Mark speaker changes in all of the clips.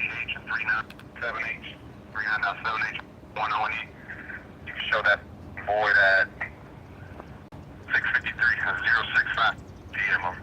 Speaker 1: 398H and 397H. 397H going on. You can show that void at 6:53 065 p.m.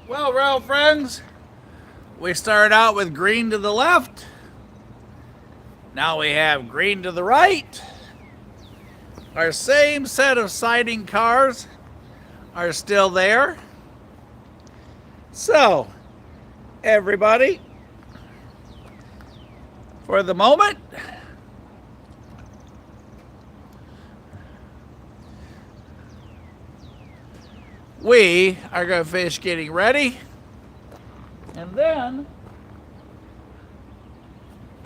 Speaker 2: Well, rail friends, we started out with green to the left. Now we have green to the right. Our same set of siding cars are still there. So, everybody, for the moment, we are going to finish getting ready, and then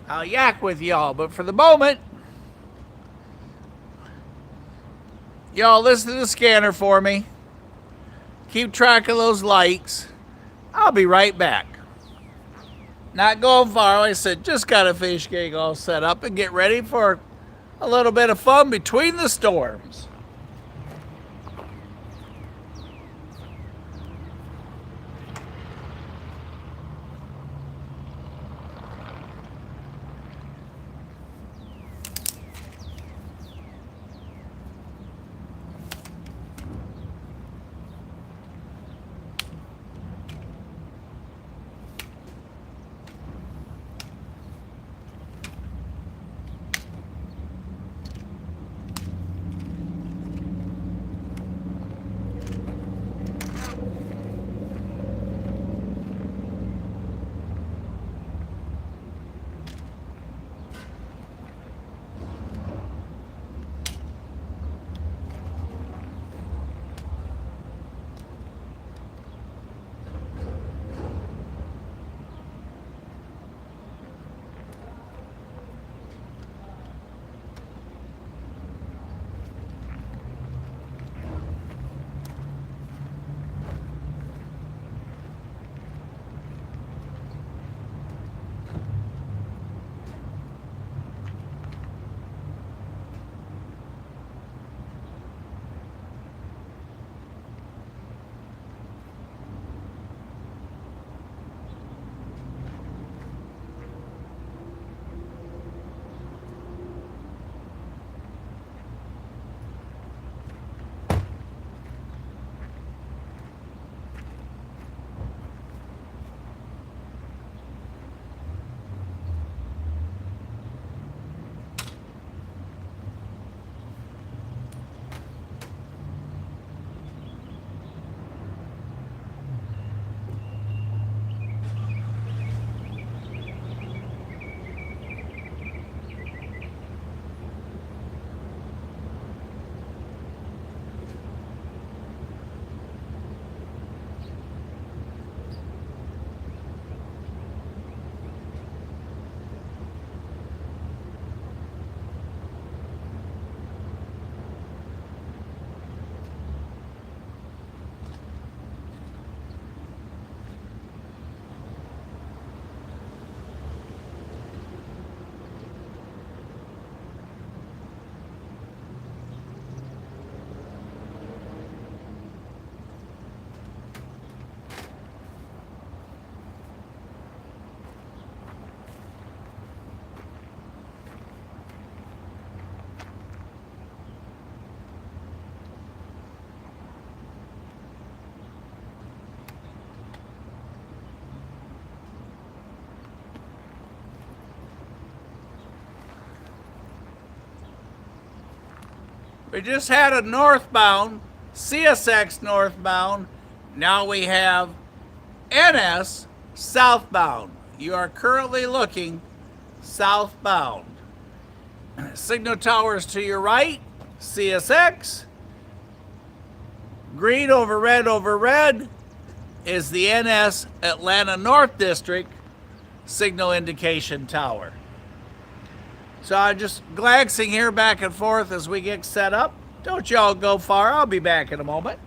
Speaker 2: I'll yak with y'all. But for the moment, y'all listen to the scanner for me. Keep track of those lights. I'll be right back. Not going far. Like I said, just got to finish getting all set up and get ready for a little bit of fun between the storms. We just had a northbound, CSX northbound. Now we have NS southbound. You are currently looking southbound. Signal towers to your right, CSX. Green over red is the NS Atlanta North District signal indication tower. So I'm just glancing here back and forth as we get set up. Don't y'all go far. I'll be back in a moment.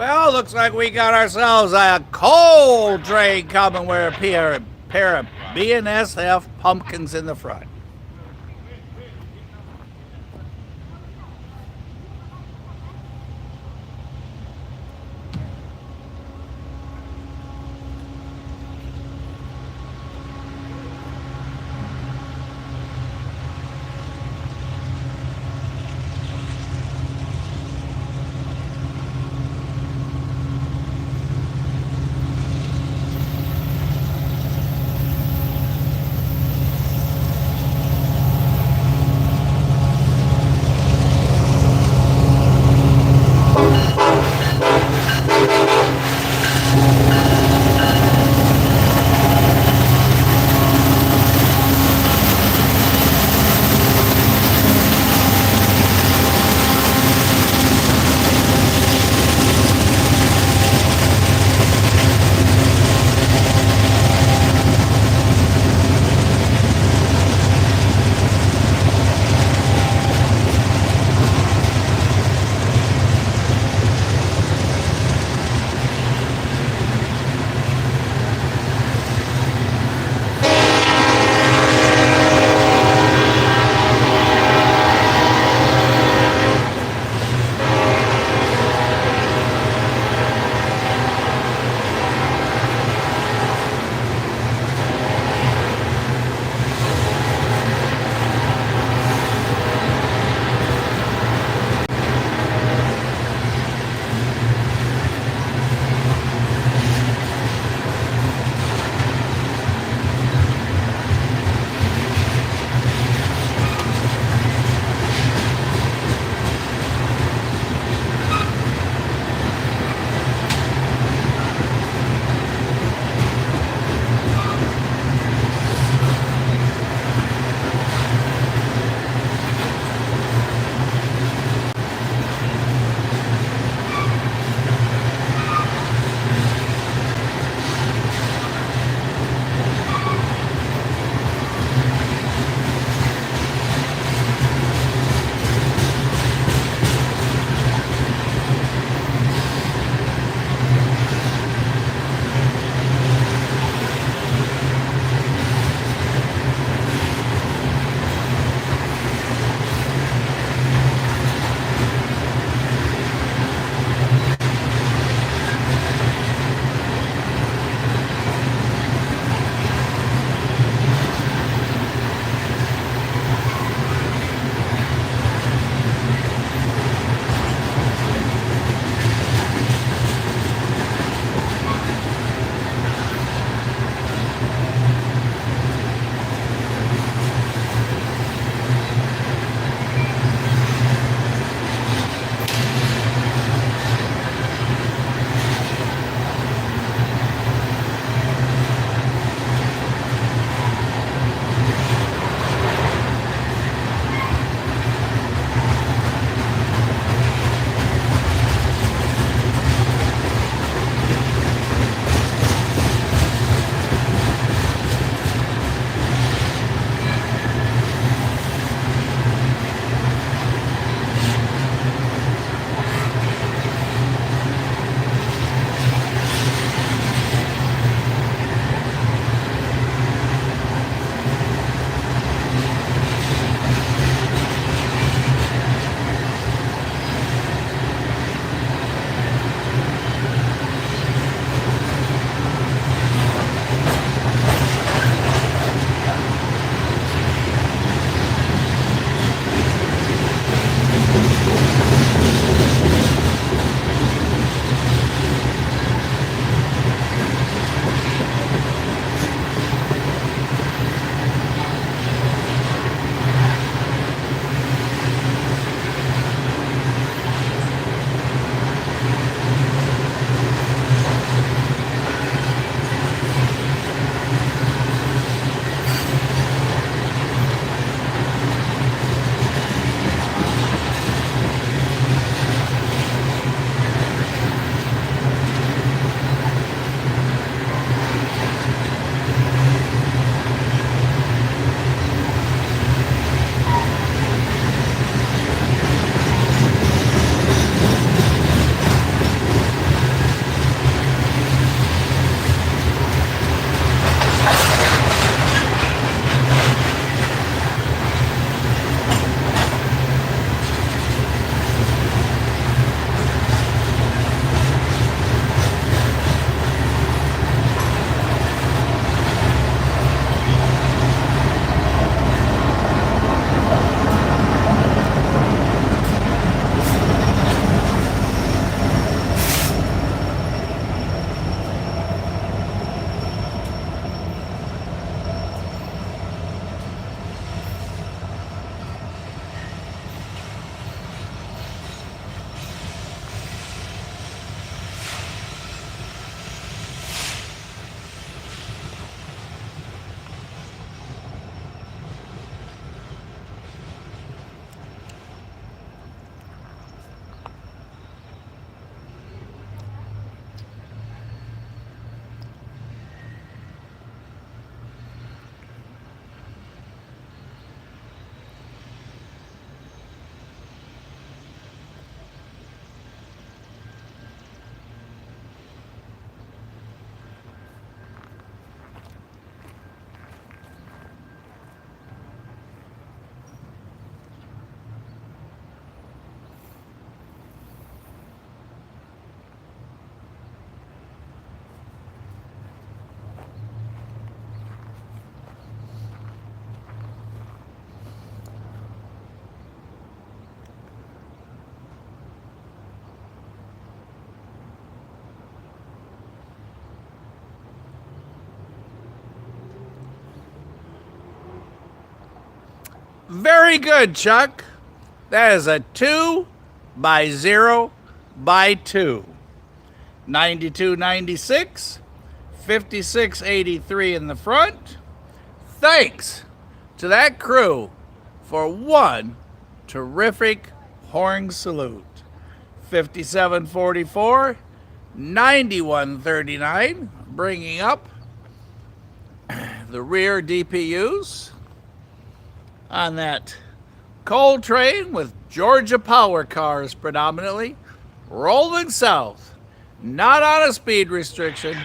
Speaker 2: Well, looks like we got ourselves a coal train coming with a pair of BNSF pumpkins in the front. Very good, Chuck. That is a 2 by 0 by 2. 9296, 5683 in the front. Thanks to that crew for one terrific horn salute. 5744, 9139, bringing up the rear DPUs on that coal train with Georgia power cars predominantly, rolling south, not on a speed restriction.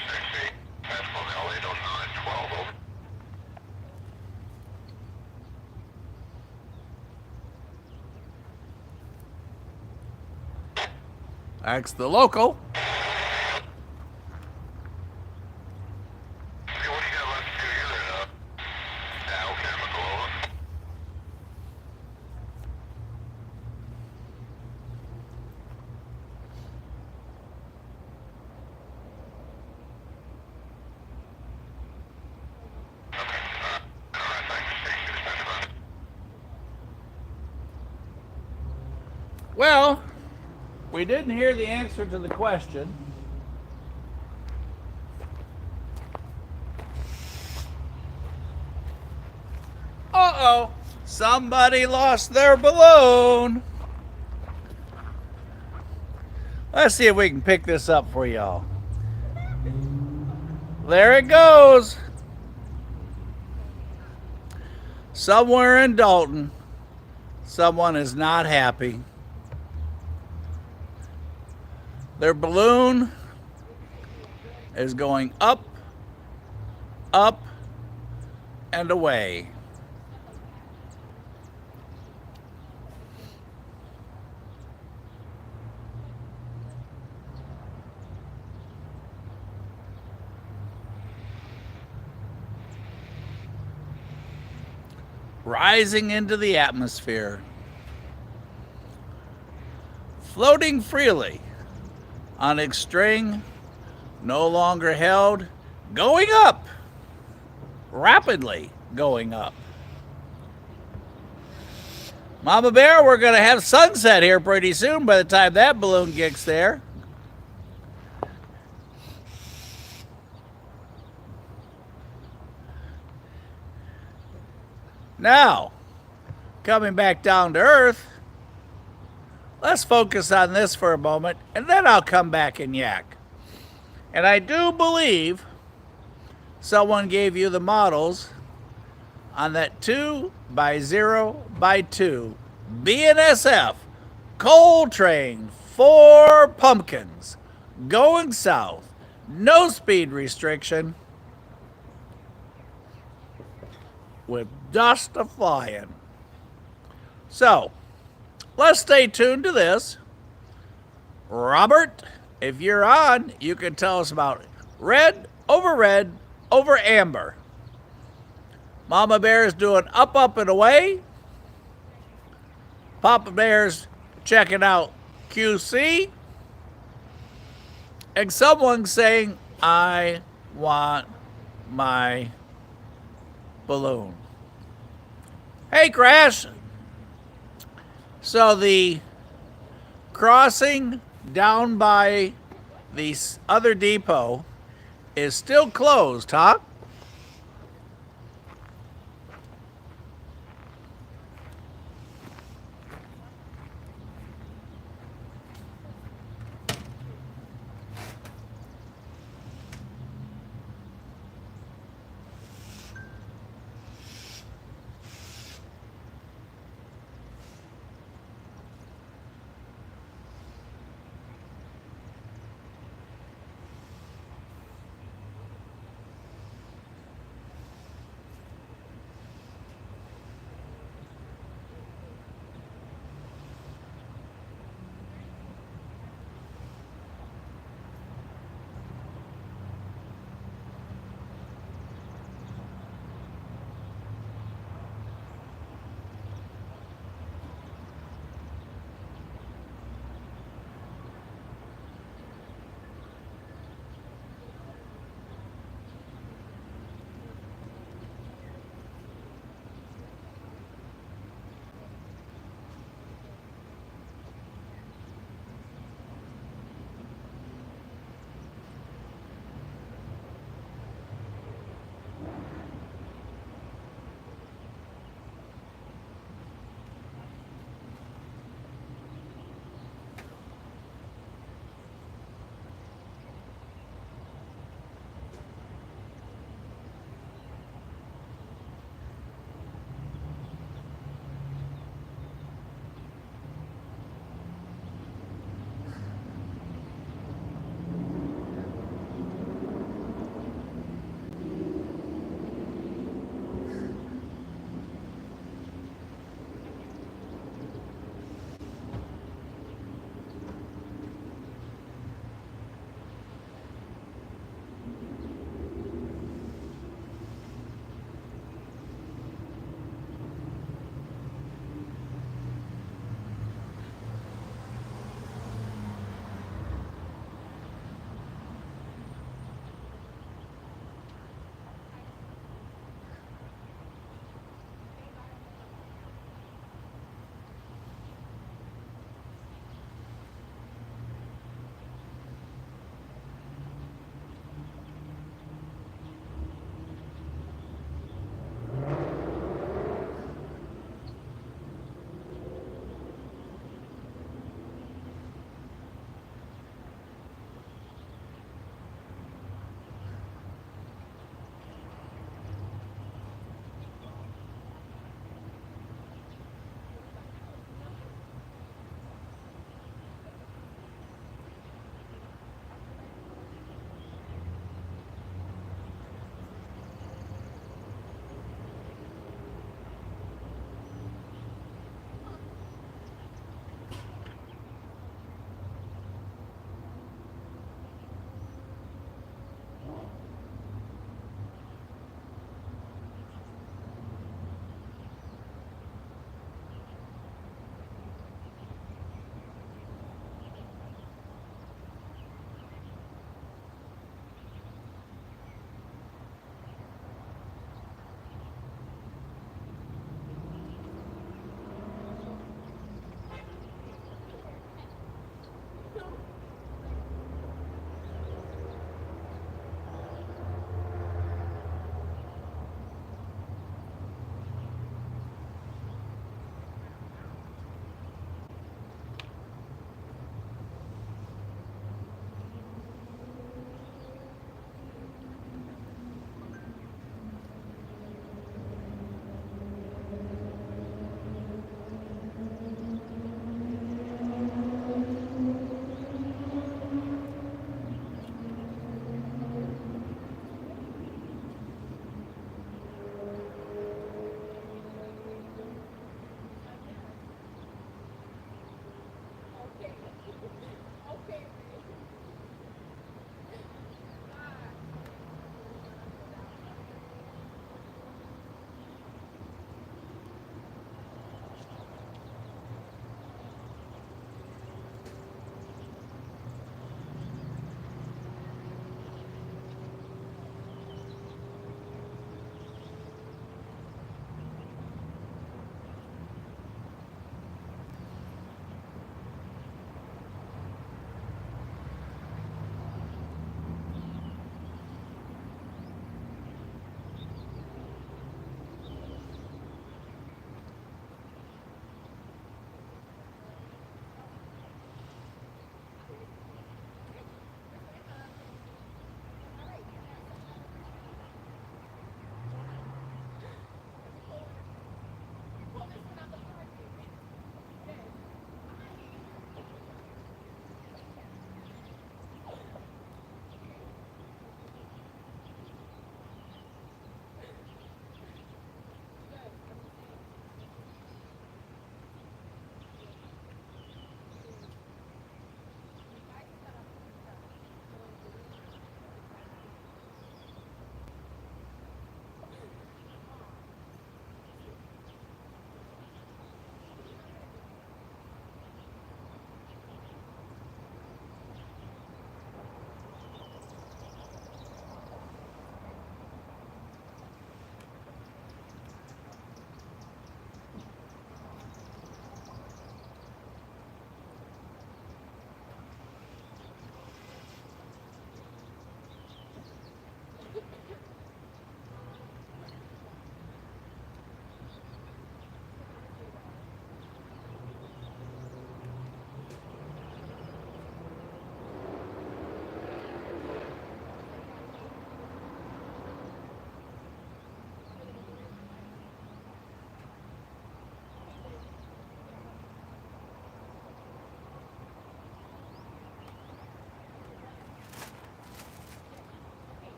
Speaker 2: That's the local. Well, we didn't hear the answer to the question. Uh-oh, somebody lost their balloon. Let's see if we can pick this up for y'all. There it goes. Somewhere in Dalton, someone is not happy. Their balloon is going up, up, and away. Rising into the atmosphere. Floating freely on its string, no longer held, going up, rapidly going up. Mama Bear, we're going to have sunset here pretty soon by the time that balloon gets there. Now, coming back down to earth, let's focus on this for a moment, and then I'll come back and yak. And I do believe someone gave you the models on that 2 by 0 by 2 BNSF coal train for pumpkins going south, no speed restriction, with dust a-flying. So, let's stay tuned to this. Robert, if you're on, you can tell us about red over amber. Mama Bear's doing up, up, and away. Papa Bear's checking out QC. And someone's saying, I want my balloon. Hey, Crash. So the crossing down by the other depot is still closed, huh?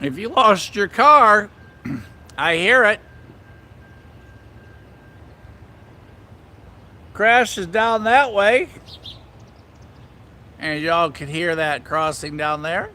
Speaker 2: If you lost your car, I hear it. Crash is down that way. And y'all can hear that crossing down there.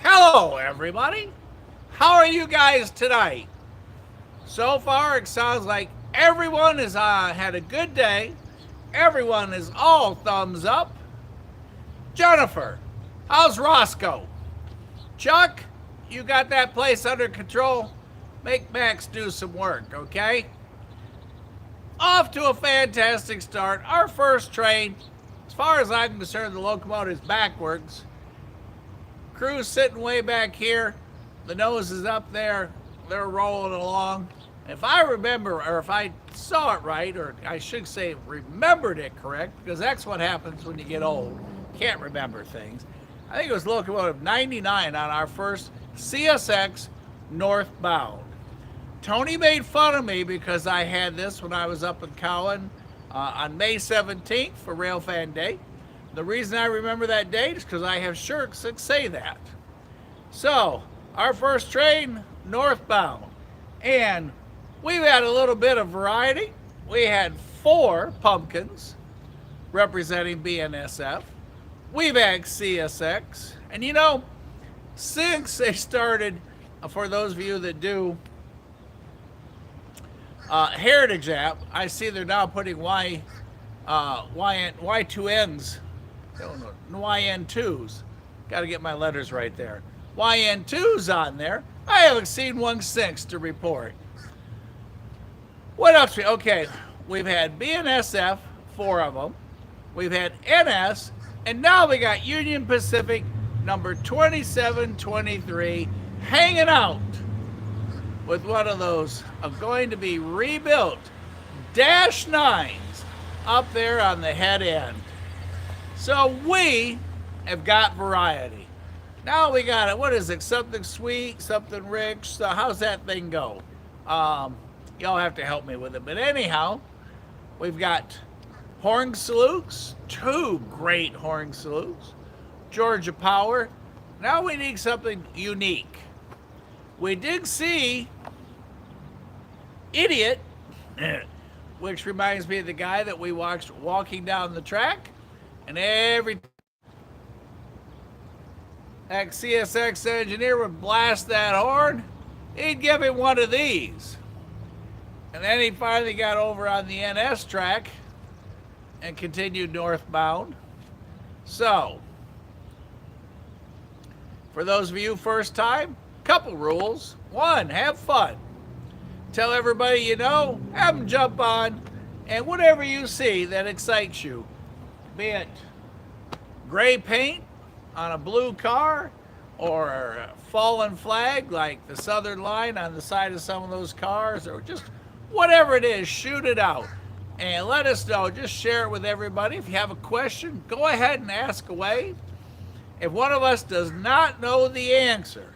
Speaker 2: Hello, everybody. How are you guys tonight? So far, it sounds like everyone has had a good day. Everyone is all thumbs up. Jennifer, how's Roscoe? Chuck, you got that place under control? Make Max do some work, okay? Off to a fantastic start. Our first train, as far as I'm concerned, the locomotive's backwards. Crew's sitting way back here. The nose is up there. They're rolling along. If I remember, or if I saw it right, or I should say remembered it correct, because that's what happens when you get old. Can't remember things. I think it was locomotive 99 on our first CSX northbound. Tony made fun of me because I had this when I was up in Cowan on May 17th for Railfan Day. The reason I remember that date is because I have shirts that say that. So, our first train, northbound. And we've had a little bit of variety. We had 4 pumpkins representing BNSF. We've had CSX. And you know, since they started, for those of you that do Heritage app, I see they're now putting Y2Ns, YN2s. Got to get my letters right there. YN2s on there. I haven't seen one since to report. What else? Okay, we've had BNSF, 4 of them. We've had NS, and now we got Union Pacific number 2723 hanging out with one of those going to be rebuilt Dash 9s up there on the head end. So we have got variety. Now we got it. What is it? Something sweet, something rich. So how's that thing go? Y'all have to help me with it. But anyhow, we've got horn salutes, 2 great horn salutes. Georgia Power. Now we need something unique. We did see Idiot, which reminds me of the guy that we watched walking down the track. And every CSX engineer would blast that horn, he'd give him one of these. And then he finally got over on the NS track and continued northbound. So, for those of you first time, couple rules. 1, have fun. Tell everybody you know, have them jump on, and whatever you see that excites you, be it gray paint on a blue car or a fallen flag like the Southern line on the side of some of those cars, or just whatever it is, shoot it out and let us know. Just share it with everybody. If you have a question, go ahead and ask away. If one of us does not know the answer,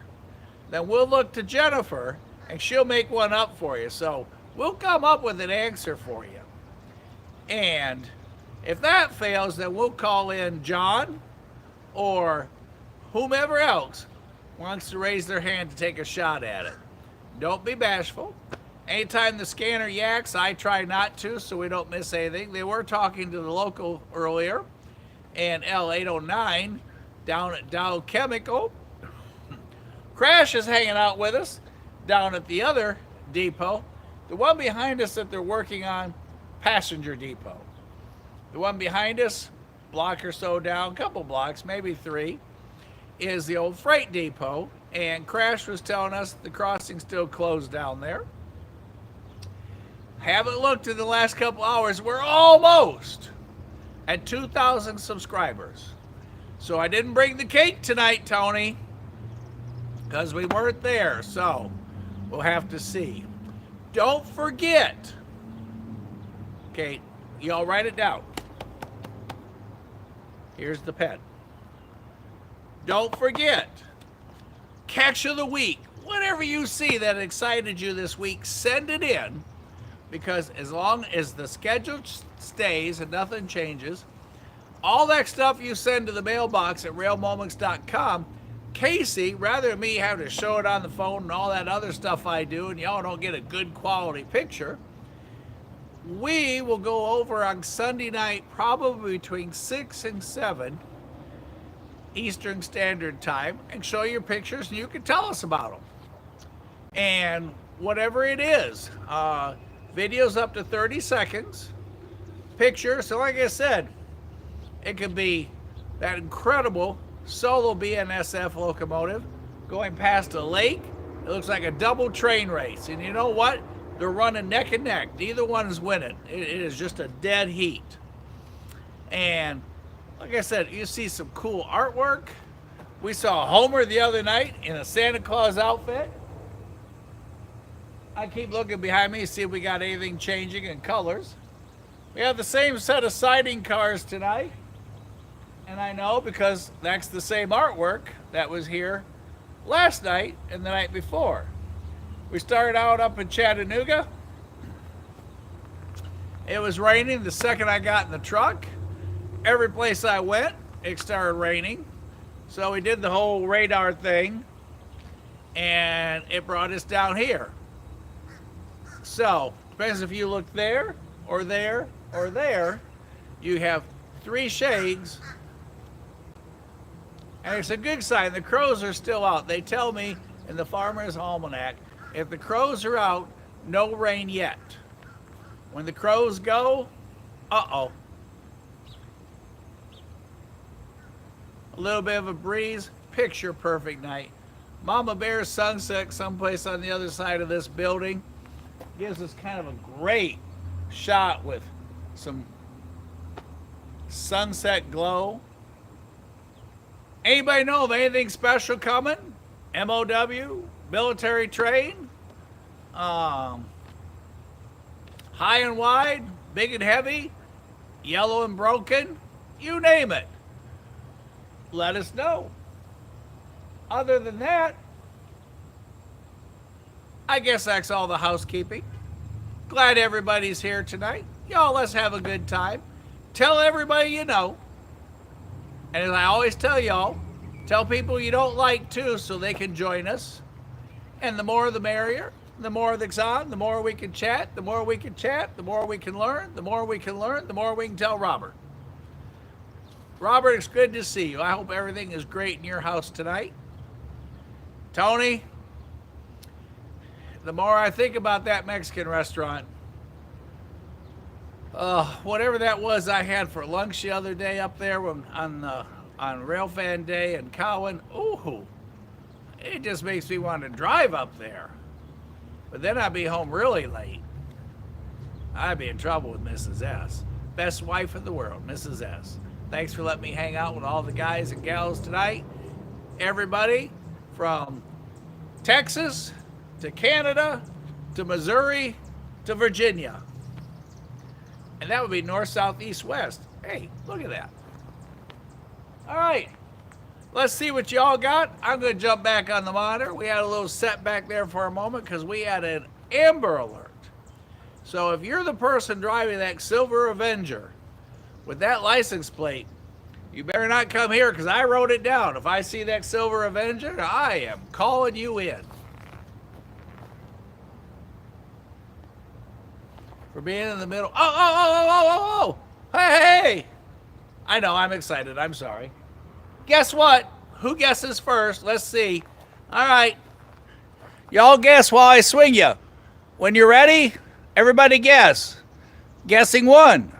Speaker 2: then we'll look to Jennifer and she'll make one up for you. So we'll come up with an answer for you. And if that fails, then we'll call in John or whomever else wants to raise their hand to take a shot at it. Don't be bashful. Anytime the scanner yaks, I try not to so we don't miss anything. They were talking to the local earlier, and L809 down at Dow Chemical. Crash is hanging out with us down at the other depot. The one behind us that they're working on, passenger depot. The one behind us, block or so down, couple blocks, maybe 3, is the old freight depot. And Crash was telling us the crossing's still closed down there. Haven't looked in the last couple hours. We're almost at 2,000 subscribers. So I didn't bring the cake tonight, Tony, because we weren't there. So we'll have to see. Don't forget. Okay, y'all write it down. Here's the pen. Don't forget, catch of the week. Whatever you see that excited you this week, send it in. Because as long as the schedule stays and nothing changes, all that stuff you send to the mailbox at railmoments.com, Casey, rather than me having to show it on the phone and all that other stuff I do, and y'all don't get a good quality picture, we will go over on Sunday night, probably between 6 and 7 Eastern Standard Time, and show your pictures, and you can tell us about them. And whatever it is, videos up to 30 seconds, pictures. So like I said, it could be that incredible solo BNSF locomotive going past a lake. It looks like a double train race. And you know what? They're running neck and neck. Neither one is winning. It is just a dead heat. And like I said, you see some cool artwork. We saw Homer the other night in a Santa Claus outfit. I keep looking behind me to see if we got anything changing in colors. We have the same set of siding cars tonight. And I know because that's the same artwork that was here last night and the night before. We started out up in Chattanooga. It was raining the second I got in the truck. Every place I went, it started raining. So we did the whole radar thing, and it brought us down here. So, depends if you look there, or there, or there, you have 3 shades. And it's a good sign. The crows are still out. They tell me in the Farmer's Almanac, if the crows are out, no rain yet. When the crows go, uh-oh. A little bit of a breeze, picture perfect night. Mama Bear's sunset someplace on the other side of this building gives us kind of a great shot with some sunset glow. Anybody know of anything special coming? MOW, military train, high and wide, big and heavy, yellow and broken, you name it. Let us know. Other than that, I guess that's all the housekeeping. Glad everybody's here tonight. Y'all, let's have a good time. Tell everybody you know. And as I always tell y'all, tell people you don't like too so they can join us. And the more the merrier. The more that's on, the more we can chat. The more we can chat, the more we can learn. The more we can learn, the more we can tell Robert. Robert, it's good to see you. I hope everything is great in your house tonight. Tony, the more I think about that Mexican restaurant, whatever that was I had for lunch the other day up there on Railfan Day in Cowan, ooh, it just makes me want to drive up there. But then I'd be home really late. I'd be in trouble with Mrs. S. Best wife in the world, Mrs. S. Thanks for letting me hang out with all the guys and gals tonight. Everybody from Texas to Canada to Missouri to Virginia. And that would be north, south, east, west. Hey, look at that. All right. Let's see what y'all got. I'm going to jump back on the monitor. We had a little setback there for a moment because we had an Amber Alert. So if you're the person driving that Silver Avenger with that license plate, you better not come here because I wrote it down. If I see that Silver Avenger, I am calling you in. For being in the middle. Oh. Hey. I know, I'm excited. I'm sorry. Guess what? Who guesses first? Let's see. All right. Y'all guess while I swing you. When you're ready, everybody guess. Guessing 1.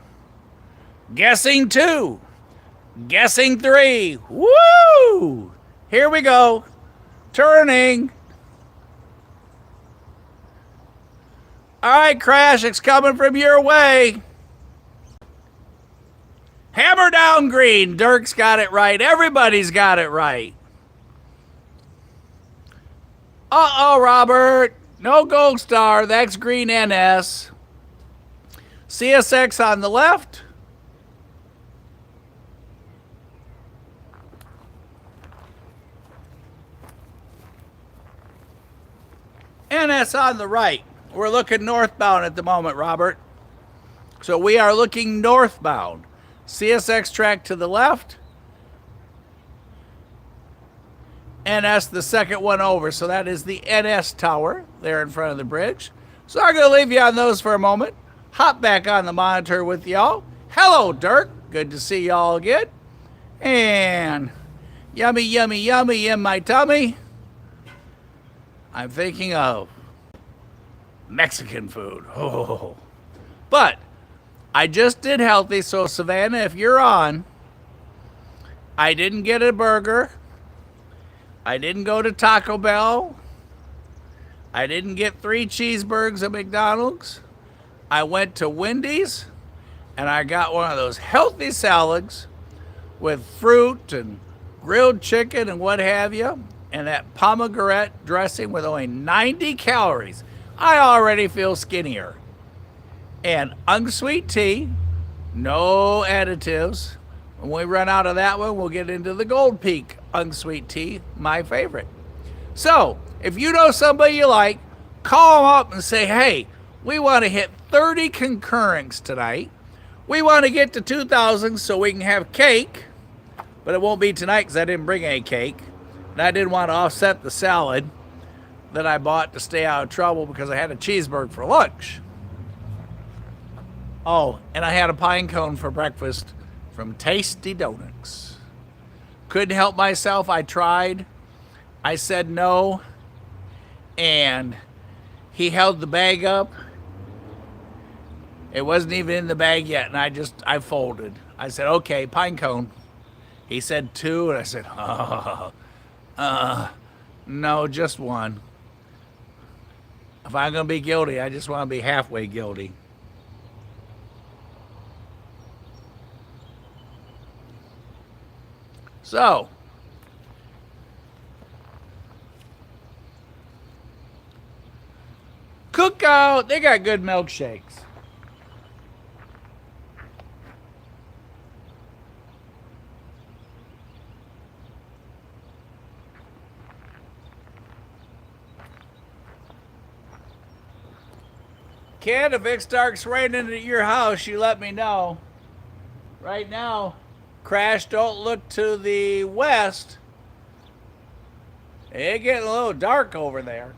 Speaker 2: Guessing 2. Guessing 3. Woo! Here we go. Turning. All right, Crash, it's coming from your way. Hammer down green. Dirk's got it right. Everybody's got it right. Uh-oh, Robert. No gold star. That's green NS. CSX on the left. NS on the right. We're looking northbound at the moment, Robert. So we are looking northbound. CSX track to the left. NS, the second one over. So that is the NS tower there in front of the bridge. So I'm going to leave you on those for a moment. Hop back on the monitor with y'all. Hello, Dirk. Good to see y'all again. And yummy, yummy, yummy in my tummy. I'm thinking of Mexican food. Oh. But I just did healthy, so Savannah, if you're on, I didn't get a burger. I didn't go to Taco Bell. I didn't get 3 cheeseburgers at McDonald's. I went to Wendy's and I got one of those healthy salads with fruit and grilled chicken and what have you, and that pomegranate dressing with only 90 calories. I already feel skinnier. And unsweet tea, no additives. When we run out of that one, we'll get into the Gold Peak unsweet tea, my favorite. So, if you know somebody you like, call them up and say, hey, we want to hit 30 concurrents tonight. We want to get to 2,000 so we can have cake, but it won't be tonight because I didn't bring any cake. And I didn't want to offset the salad that I bought to stay out of trouble because I had a cheeseburger for lunch. Oh, and I had a pine cone for breakfast from Tasty Donuts. Couldn't help myself. I tried. I said no. And he held the bag up. It wasn't even in the bag yet. And I folded. I said, okay, pine cone. He said 2. And I said, no, just 1. If I'm going to be guilty, I just want to be halfway guilty. So, Cookout, they got good milkshakes. Kid, if it starts raining at your house, you let me know. Right now, Crash, don't look to the west. It's getting a little dark over there.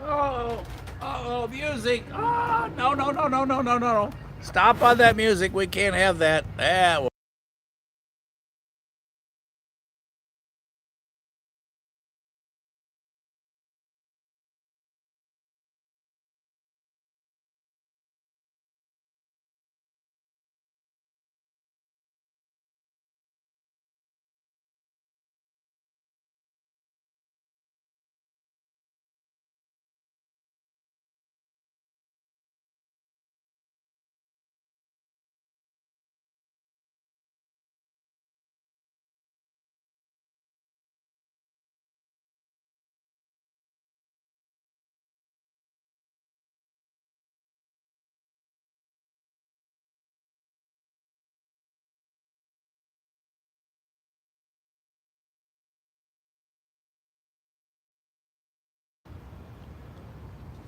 Speaker 2: Oh, oh, music. Oh, no, no, no, no, no, no, no. Stop on that music. We can't have that.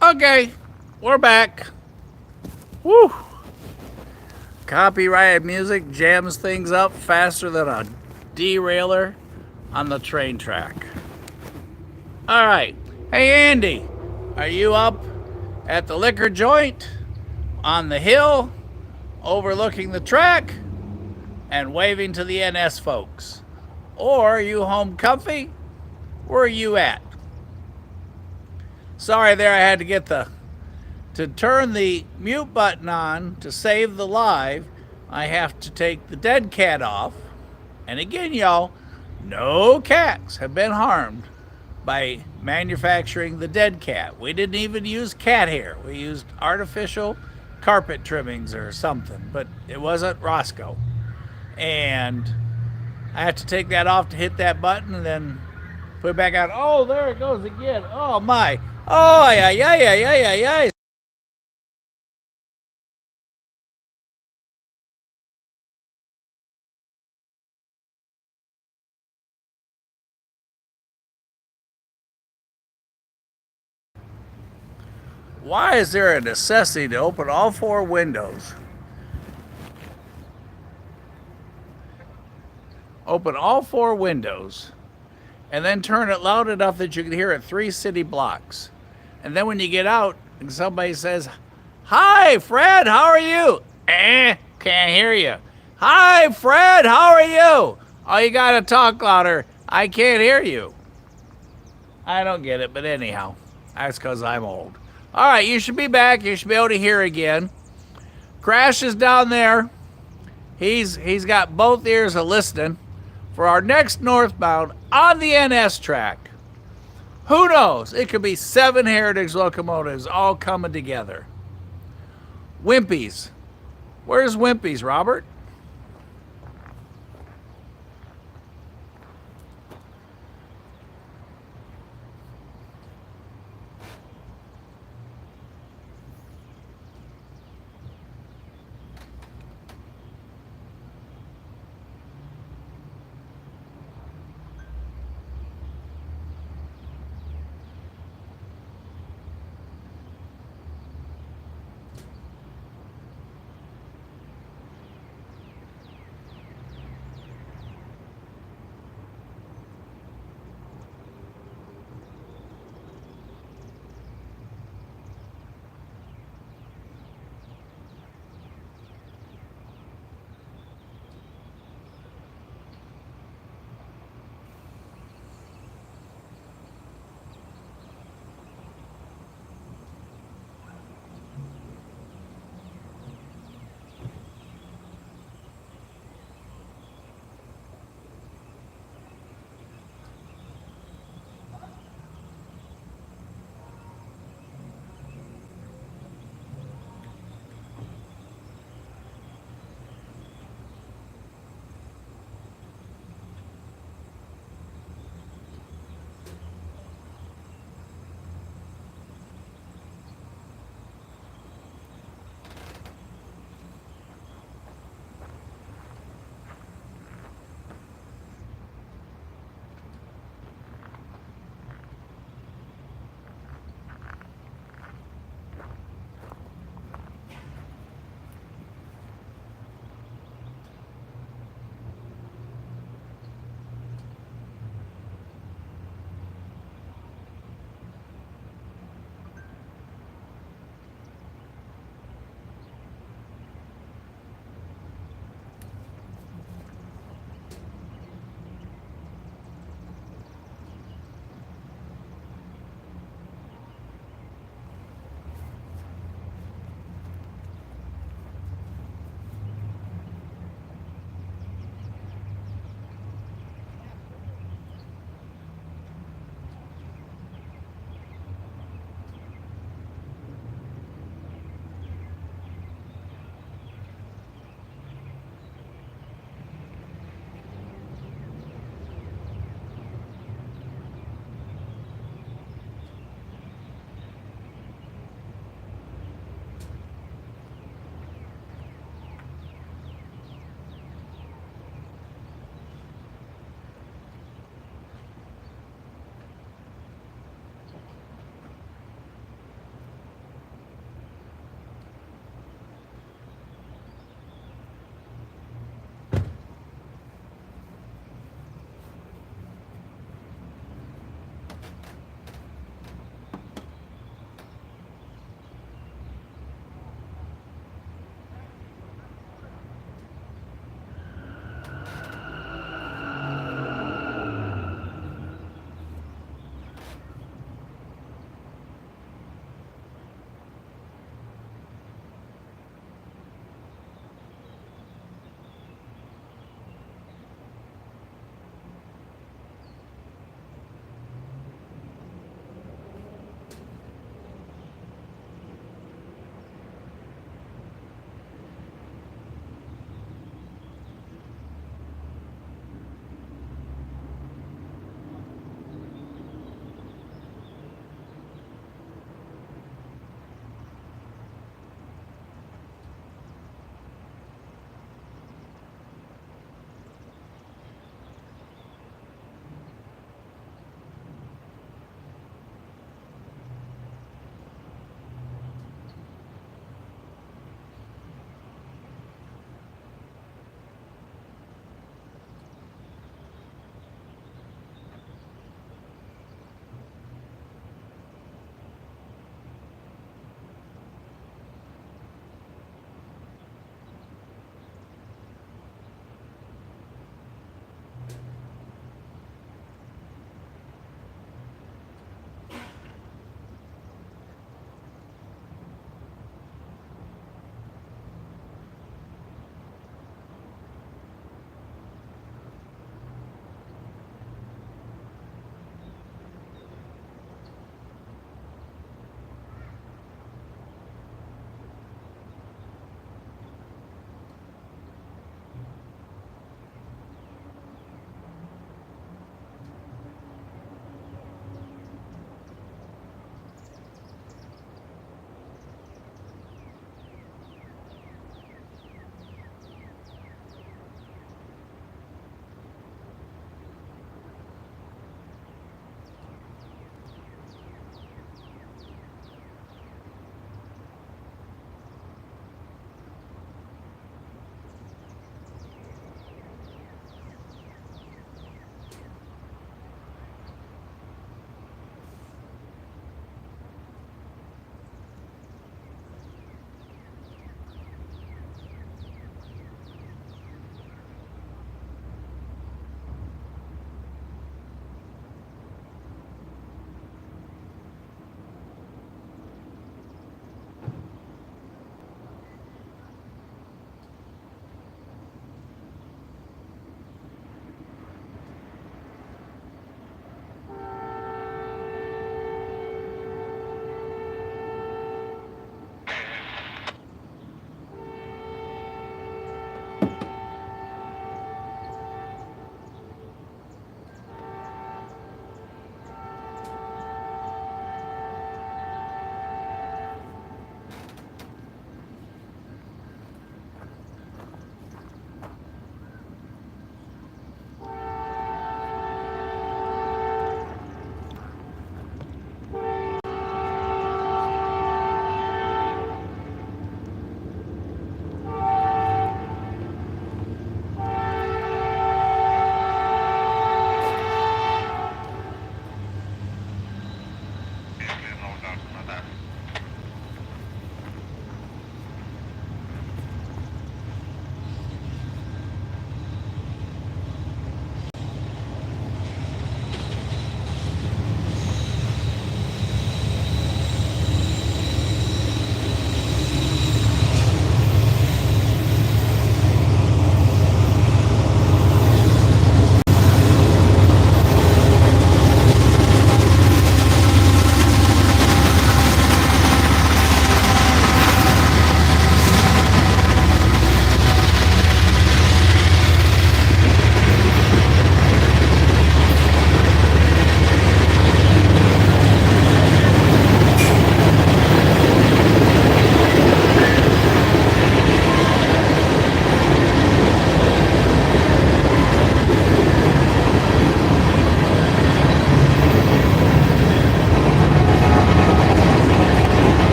Speaker 2: Okay, we're back. Woo! Copyrighted music jams things up faster than a derailer on the train track. All right. Hey, Andy, are you up at the liquor joint on the hill overlooking the track and waving to the NS folks? Or are you home comfy? Where are you at? Sorry there, I had to get to turn the mute button on to save the live. I have to take the dead cat off. And again, y'all, no cats have been harmed by manufacturing the dead cat. We didn't even use cat hair. We used artificial carpet trimmings or something, but it wasn't Roscoe. And I have to take that off to hit that button and then put it back on. Oh, there it goes again. Oh, my. Oh, yeah, yeah, yeah, yeah, yeah, yeah. Why is there a necessity to open all four windows? Open all four windows and then turn it loud enough that you can hear it 3 city blocks. And then when you get out and somebody says, "Hi, Fred, how are you?" Can't hear you. "Hi, Fred, how are you?" "Oh, you gotta talk louder. I can't hear you." I don't get it, but anyhow, that's because I'm old. All right, you should be back. You should be able to hear again. Crash is down there. He's got both ears a listening for our next northbound on the NS track. Who knows? It could be 7 Heritage locomotives all coming together. Wimpy's. Where's Wimpy's, Robert?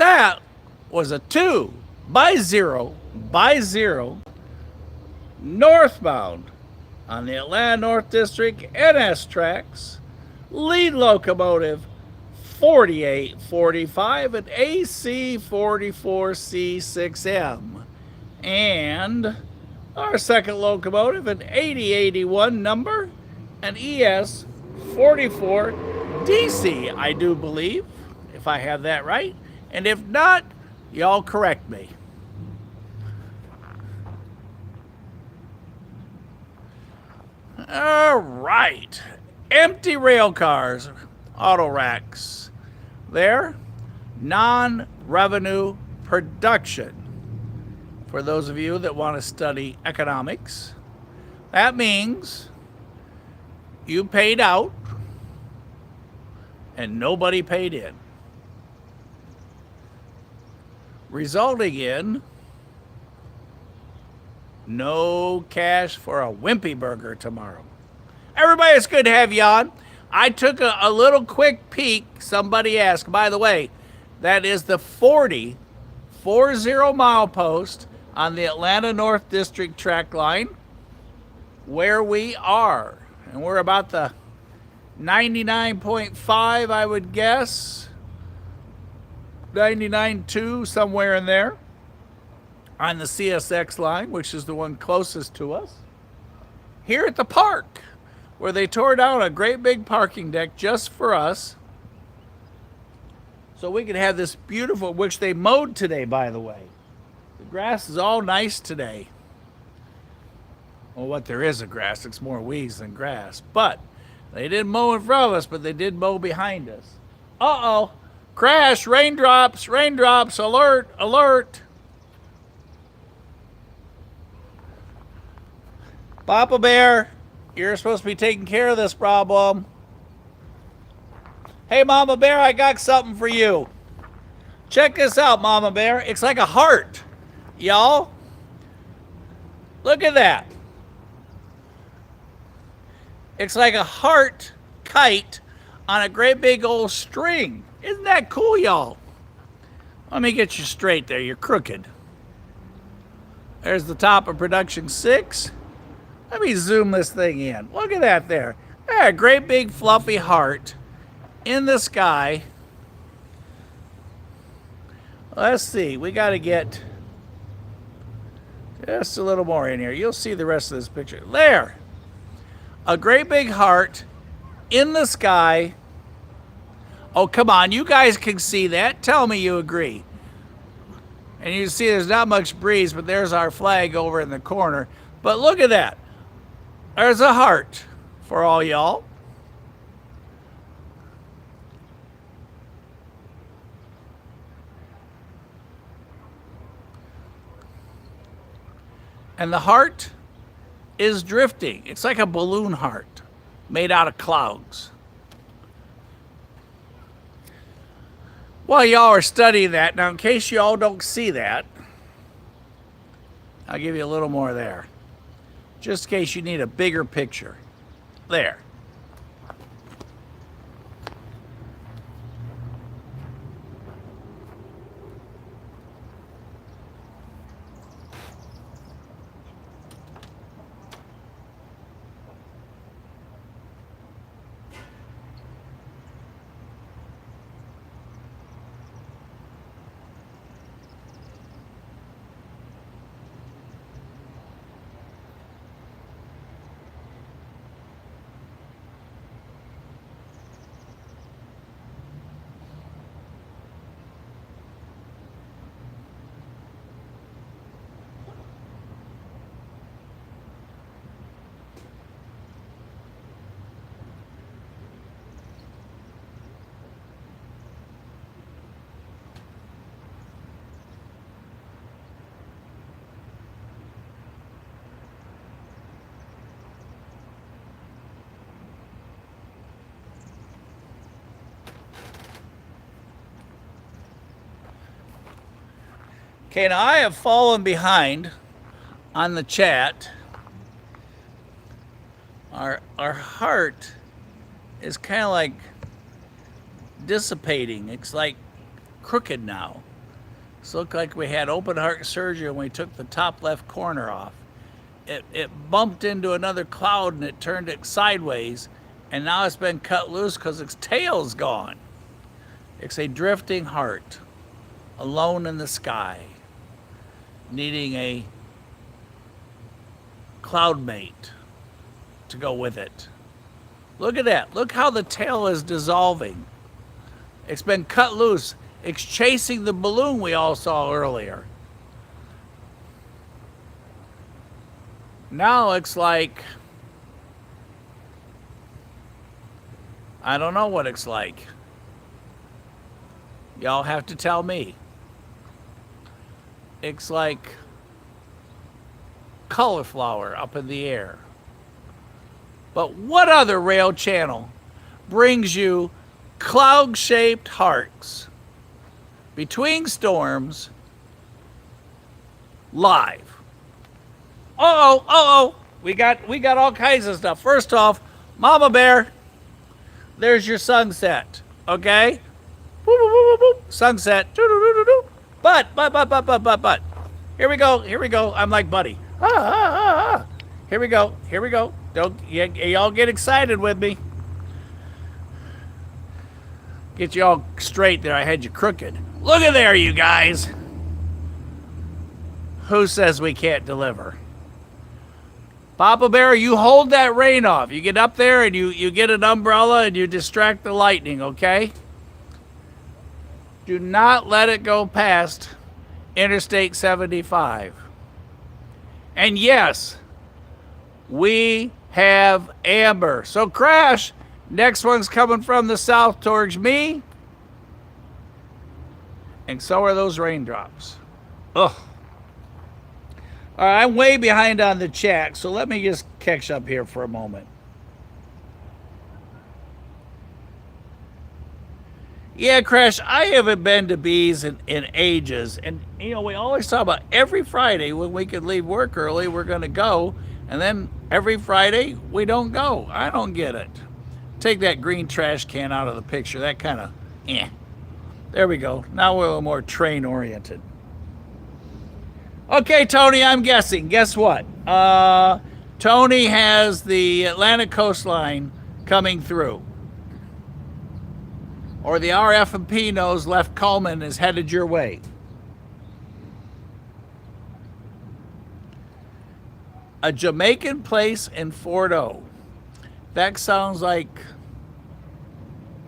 Speaker 2: that was a 2 by 0 northbound on the Atlanta North District NS tracks. Lead locomotive 4845 and AC 44C6M. And our second locomotive, an 8081 number, an ES 44DC, I do believe, if I have that right. And if not, y'all correct me. All right. Empty rail cars, auto racks. There, non-revenue production. For those of you that want to study economics, that means you paid out and nobody paid in, resulting in no cash for a Wimpy burger tomorrow. Everybody, it's good to have you on. I took a little quick peek. Somebody asked, by the way, that is the 40 mile post on the Atlanta North District track line where we are. And we're about the 99.5, I would guess. 99.2, somewhere in there. On the CSX line, which is the one closest to us. Here at the park, where they tore down a great big parking deck just for us. So we could have this beautiful, which they mowed today, by the way. The grass is all nice today. Well, what there is of grass, it's more weeds than grass. But they didn't mow in front of us, but they did mow behind us. Uh-oh. Crash, raindrops, raindrops, alert, alert. Papa Bear, you're supposed to be taking care of this problem. Hey, Mama Bear, I got something for you. Check this out, Mama Bear. It's like a heart, y'all. Look at that. It's like a heart kite on a great big old string. Isn't that cool, y'all? Let me get you straight there. You're crooked. There's the top of production 6. Let me zoom this thing in. Look at that there. A great big fluffy heart in the sky. Let's see. We got to get just a little more in here. You'll see the rest of this picture. There. A great big heart in the sky. Oh, come on. You guys can see that. Tell me you agree. And you see there's not much breeze, but there's our flag over in the corner. But look at that. There's a heart for all y'all. And the heart is drifting. It's like a balloon heart made out of clouds. While y'all are studying that, now in case y'all don't see that, I'll give you a little more there. Just in case you need a bigger picture. There. Okay, now I have fallen behind on the chat. Our heart is kind of like dissipating. It's like crooked now. This looked like we had open heart surgery when we took the top left corner off. It bumped into another cloud and it turned it sideways, and now it's been cut loose because its tail's gone. It's a drifting heart, alone in the sky, needing a cloud mate to go with it. Look at that. Look how the tail is dissolving. It's been cut loose. It's chasing the balloon we all saw earlier. Now it's like, I don't know what it's like. Y'all have to tell me. It's like cauliflower up in the air. But what other rail channel brings you cloud-shaped hearts between storms live? We got all kinds of stuff. First off, Mama Bear, there's your sunset. Okay? Boop, boop, boop, boop, boop. Sunset. But. Here we go. I'm like Buddy. Here we go. Don't y'all get excited with me. Get you all straight there. I had you crooked. Look at there, you guys. Who says we can't deliver? Papa Bear, you hold that rain off. You get up there and you get an umbrella and you distract the lightning, okay? Do not let it go past Interstate 75. And yes, we have amber. So Crash, next one's coming from the south towards me. And so are those raindrops. Ugh. All right, I'm way behind on the chat, so let me just catch up here for a moment. Yeah, Crash, I haven't been to Bees in ages. And, we always talk about every Friday when we could leave work early, we're going to go. And then every Friday, we don't go. I don't get it. Take that green trash can out of the picture. That kind of, There we go. Now we're a little more train-oriented. Okay, Tony, I'm guessing. Guess what? Tony has the Atlantic coastline coming through. Or the RF&P knows Left Coleman is headed your way. A Jamaican place in Fort O. That sounds like,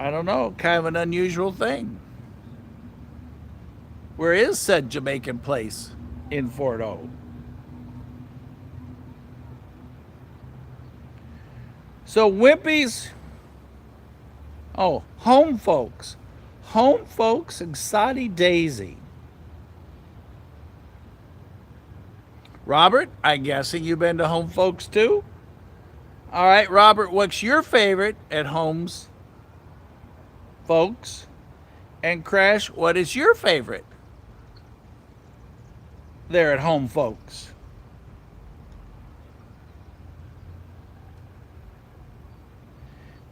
Speaker 2: I don't know, kind of an unusual thing. Where is said Jamaican place in Fort O? So Wimpy's, Home Folks. Home Folks and Soddy Daisy. Robert, I'm guessing you've been to Home Folks too? All right, Robert, what's your favorite at Homes Folks? And Crash, what is your favorite there at Home Folks?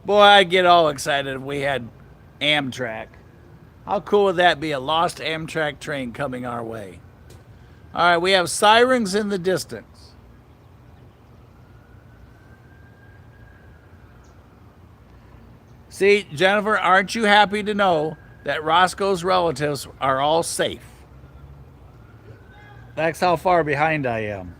Speaker 2: Boy, I'd get all excited if we had Amtrak. How cool would that be? A lost Amtrak train coming our way. All right, we have sirens in the distance. See, Jennifer, aren't you happy to know that Roscoe's relatives are all safe? That's how far behind I am.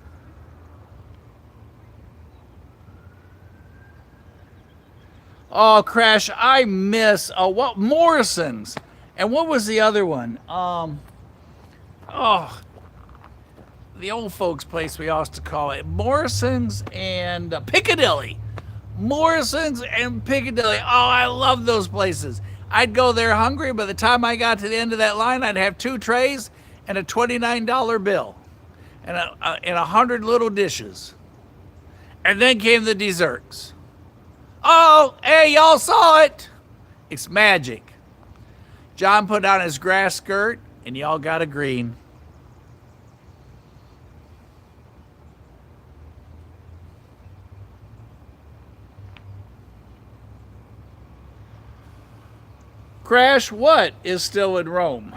Speaker 2: Oh, Crash, I miss what Morrison's. And what was the other one? The old folks' place we used to call it. Morrison's and Piccadilly. Morrison's and Piccadilly. Oh, I love those places. I'd go there hungry. By the time I got to the end of that line, I'd have 2 trays and a $29 bill and 100 little dishes. And then came the desserts. Oh, hey, y'all saw it. It's magic. John put on his grass skirt, and y'all got a green. Crash, what is still in Rome?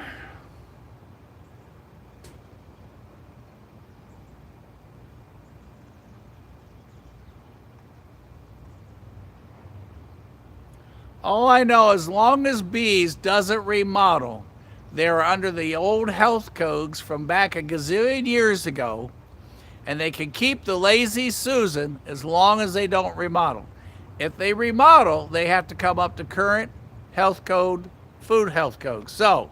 Speaker 2: All I know, as long as Bees doesn't remodel, they're under the old health codes from back a gazillion years ago, and they can keep the Lazy Susan as long as they don't remodel. If they remodel, they have to come up to current health code, food health code. So,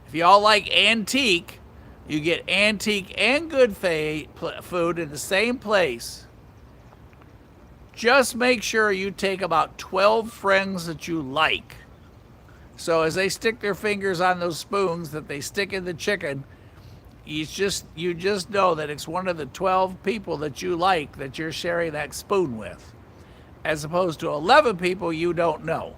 Speaker 2: if y'all like antique, you get antique and good food in the same place. Just make sure you take about 12 friends that you like. So as they stick their fingers on those spoons that they stick in the chicken, you just know that it's one of the 12 people that you like that you're sharing that spoon with, as opposed to 11 people you don't know.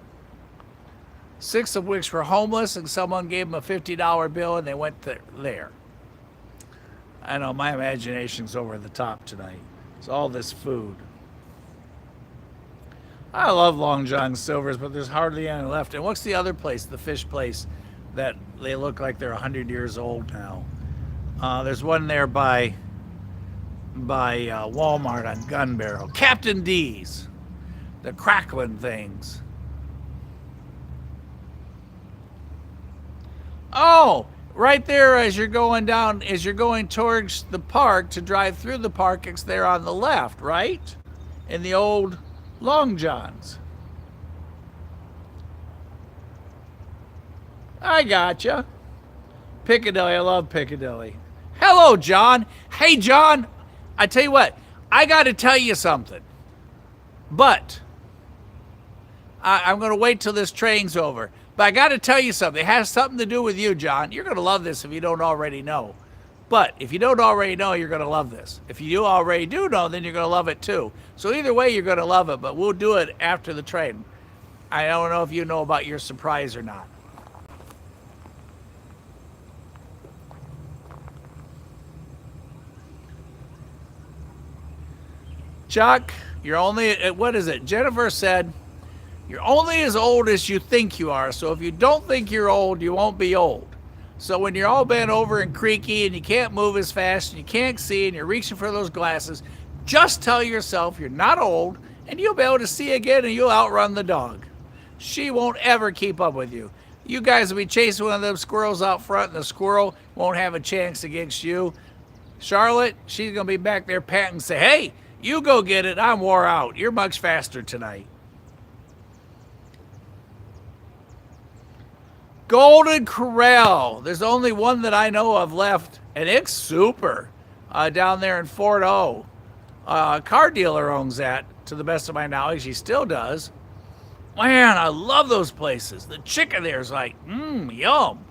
Speaker 2: 6 of which were homeless, and someone gave them a $50 bill and they went there. I know my imagination's over the top tonight. It's all this food. I love Long John Silver's, but there's hardly any left. And what's the other place, the fish place, that they look like they're 100 years old now? There's one there by Walmart on Gun Barrel. Captain D's, the crackling things. Oh, right there as you're going towards the park to drive through the park, it's there on the left, right? In the old Long Johns. I gotcha. Piccadilly, I love Piccadilly. Hello, John. Hey, John, I tell you what, I got to tell you something. But I'm going to wait till this train's over. But I got to tell you something. It has something to do with you, John. You're going to love this if you don't already know. But if you don't already know, you're going to love this. If you already do know, then you're going to love it too. So either way, you're going to love it, but we'll do it after the train. I don't know if you know about your surprise or not. Chuck, you're only, what is it? Jennifer said, you're only as old as you think you are. So if you don't think you're old, you won't be old. So when you're all bent over and creaky and you can't move as fast and you can't see and you're reaching for those glasses, just tell yourself you're not old and you'll be able to see again and you'll outrun the dog. She won't ever keep up with you. You guys will be chasing one of them squirrels out front and the squirrel won't have a chance against you. Charlotte, she's going to be back there patting and say, hey, you go get it. I'm wore out. You're much faster tonight. Golden Corral. There's only one that I know of left, and it's super. Down there in Fort O. A car dealer owns that, to the best of my knowledge. He still does. Man, I love those places. The chicken there is like, yum.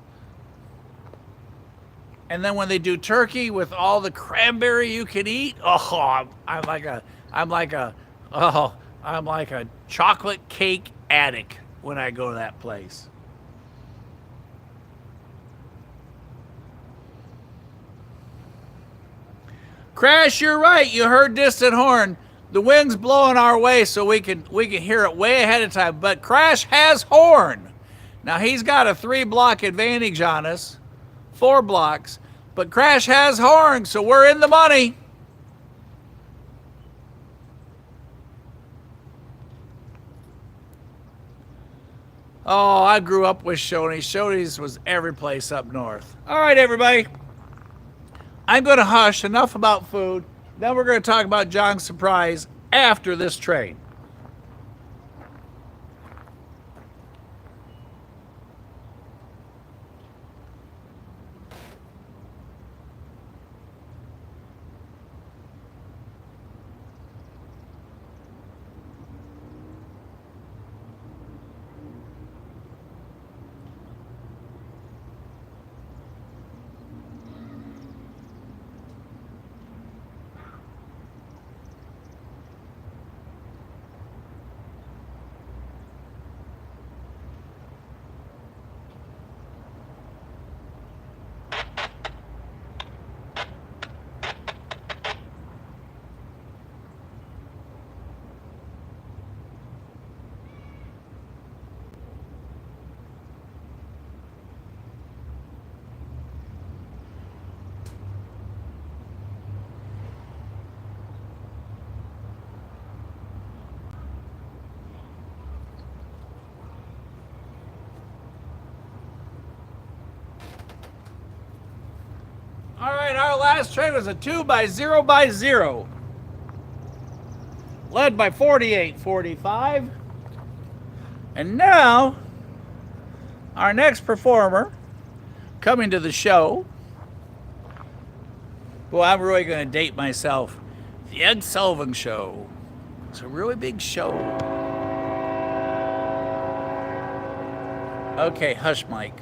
Speaker 2: And then when they do turkey with all the cranberry you can eat, oh, I'm like a chocolate cake addict when I go to that place. Crash, you're right. You heard distant horn. The wind's blowing our way, so we can hear it way ahead of time. But Crash has horn. Now he's got a 3-block advantage on us, 4 blocks. But Crash has horn, so we're in the money. Oh, I grew up with Shoney's. Shoney's was every place up north. All right, everybody. I'm going to hush. Enough about food. Then we're going to talk about John's surprise after this train. All right, our last train was a 2x0x0, led by 4845. And now, our next performer coming to the show. Well, I'm really going to date myself. The Ed Sullivan Show. It's a really big show. Okay, hush, Mike.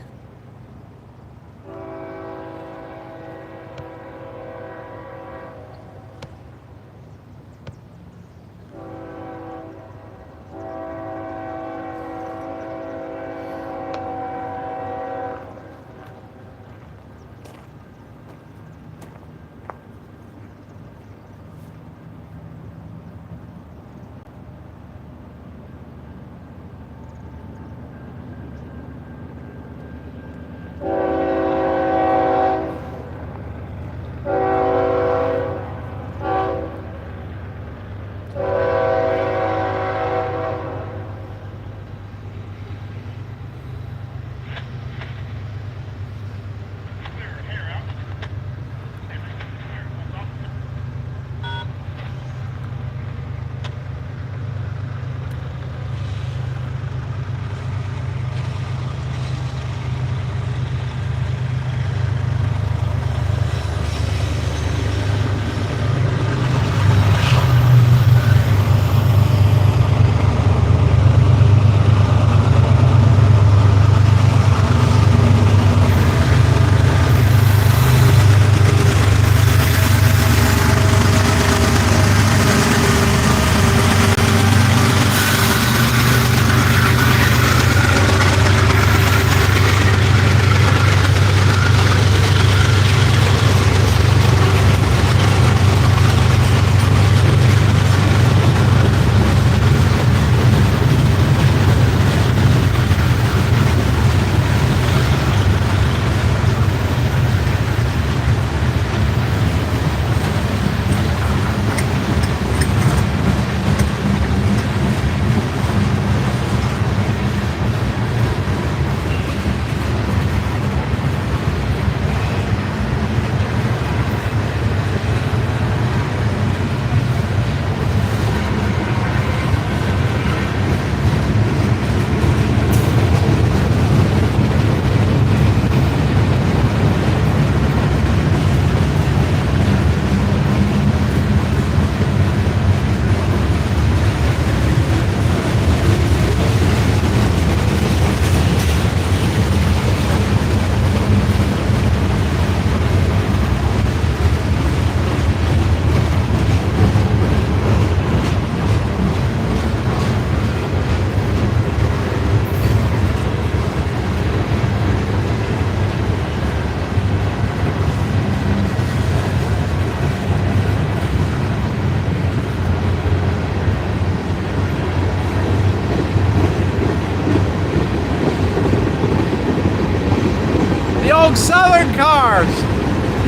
Speaker 2: Southern cars,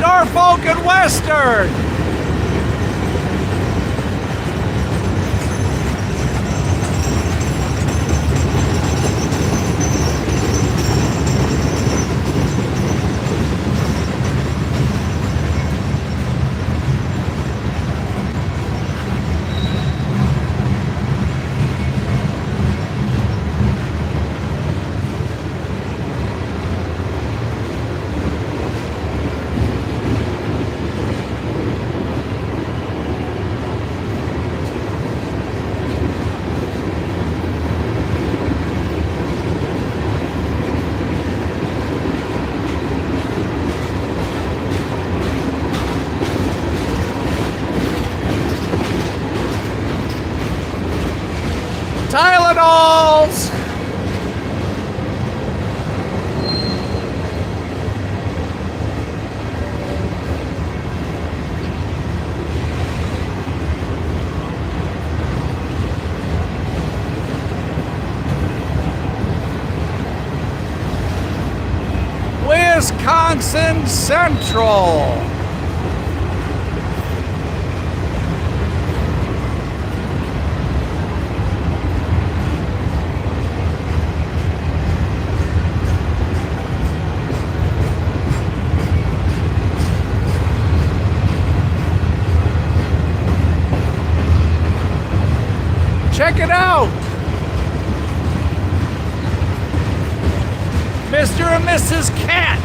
Speaker 2: Norfolk and Western. Tylenols! Wisconsin Central. it out. Mr. and Mrs. Cat.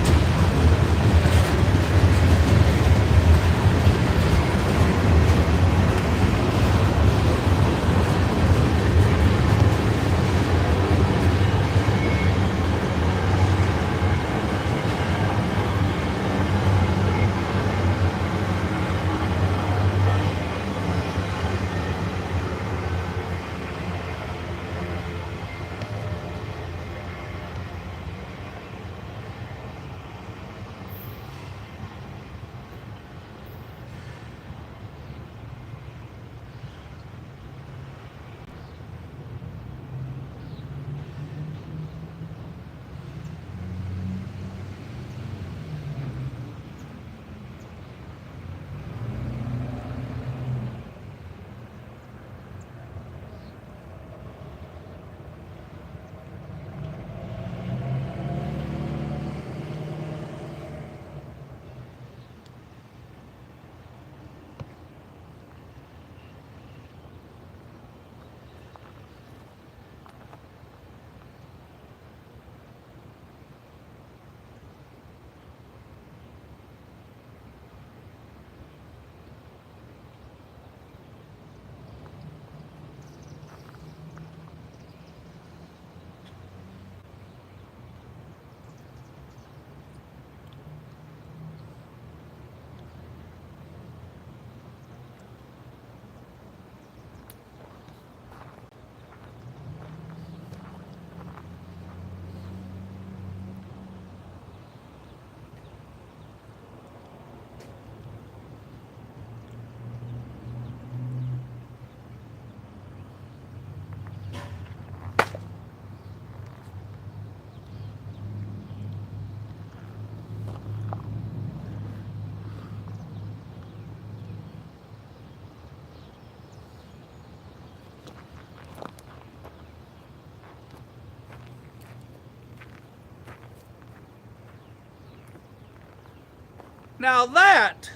Speaker 2: Now that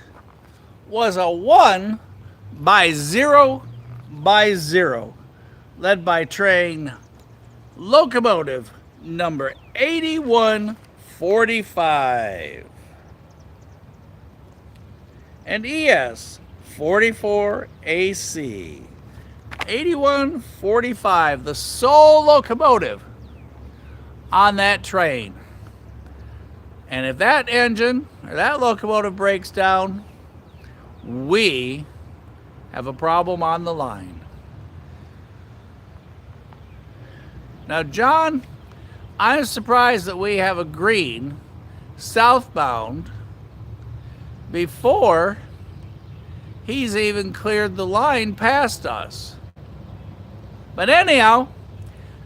Speaker 2: was a 1 by 0 by 0, led by train locomotive number 8145 and ES 44AC. 8145, the sole locomotive on that train. And if that engine or that locomotive breaks down, we have a problem on the line. Now, John, I'm surprised that we have a green southbound before he's even cleared the line past us. But anyhow,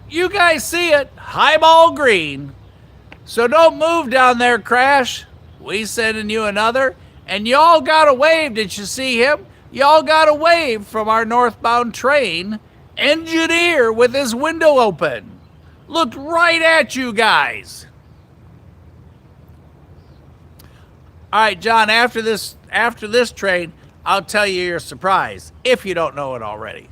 Speaker 2: you guys see it, highball green. So don't move down there, Crash. We sending you another. And y'all got a wave. Did you see him? Y'all got a wave from our northbound train engineer with his window open. Looked right at you guys. All right, John, after this train, I'll tell you your surprise, if you don't know it already.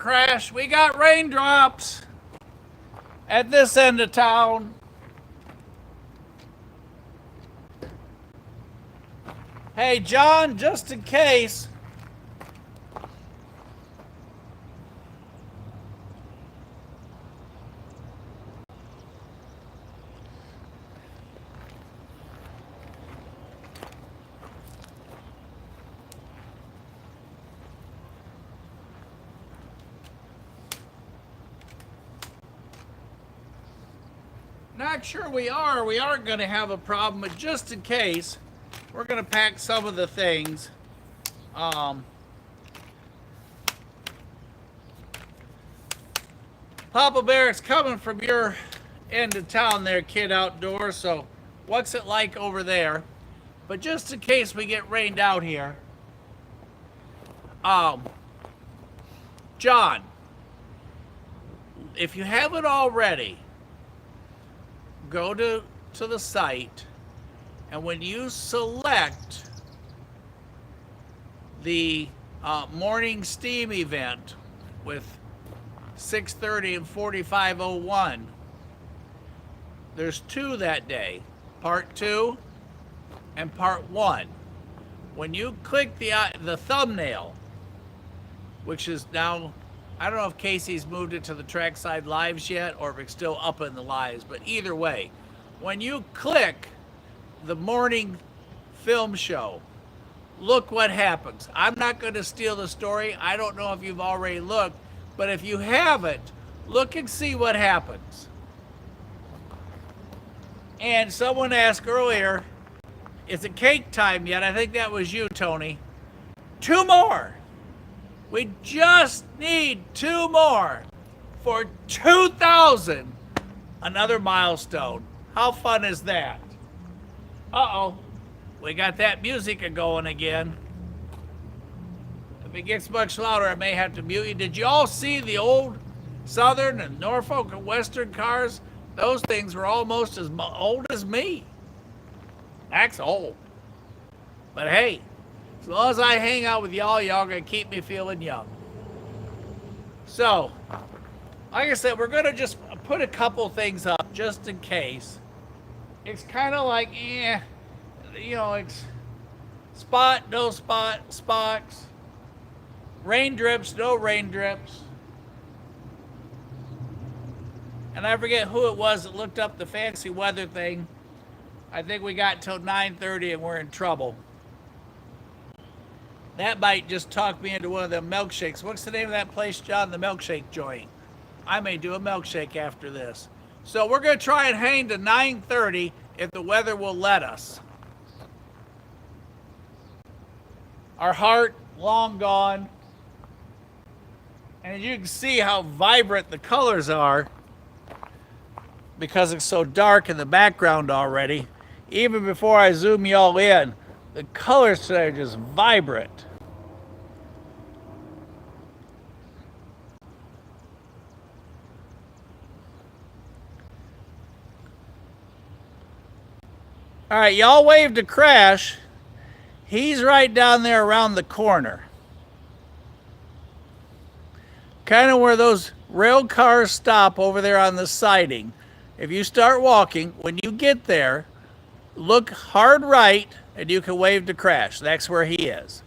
Speaker 2: crash. We got raindrops at this end of town. Hey, John, just in case. Not sure we are. We aren't going to have a problem, but just in case, we're going to pack some of the things. Papa Bear, it's coming from your end of town there, Kid Outdoors, so what's it like over there? But just in case we get rained out here, John, if you haven't already, go to the site, and when you select the morning steam event with 6:30 and 45:01, there's two that day, part 2 and part 1. When you click the thumbnail, which is now, I don't know if Casey's moved it to the trackside lives yet or if it's still up in the lives, but either way, when you click the morning film show, look what happens. I'm not going to steal the story. I don't know if you've already looked, but if you haven't, look and see what happens. And someone asked earlier, is it cake time yet? I think that was you, Tony. 2 more. We just need 2 more for 2,000. Another milestone. How fun is that? Uh-oh. We got that music going again. If it gets much louder, I may have to mute you. Did you all see the old Southern and Norfolk and Western cars? Those things were almost as old as me. That's old. But hey, as long as I hang out with y'all gonna keep me feeling young. So, like I said, we're gonna just put a couple things up just in case. It's kind of like, it's spot, no spot, spots. Rain drips, no rain drips. And I forget who it was that looked up the fancy weather thing. I think we got till 9:30 and we're in trouble. That might just talk me into one of them milkshakes. What's the name of that place, John? The milkshake joint. I may do a milkshake after this. So we're going to try and hang to 9:30 if the weather will let us. Our heart, long gone. And you can see how vibrant the colors are because it's so dark in the background already. Even before I zoom you all in, the colors today are just vibrant. All right, y'all wave to Crash. He's right down there around the corner. Kind of where those rail cars stop over there on the siding. If you start walking, when you get there, look hard right and you can wave to Crash. That's where he is.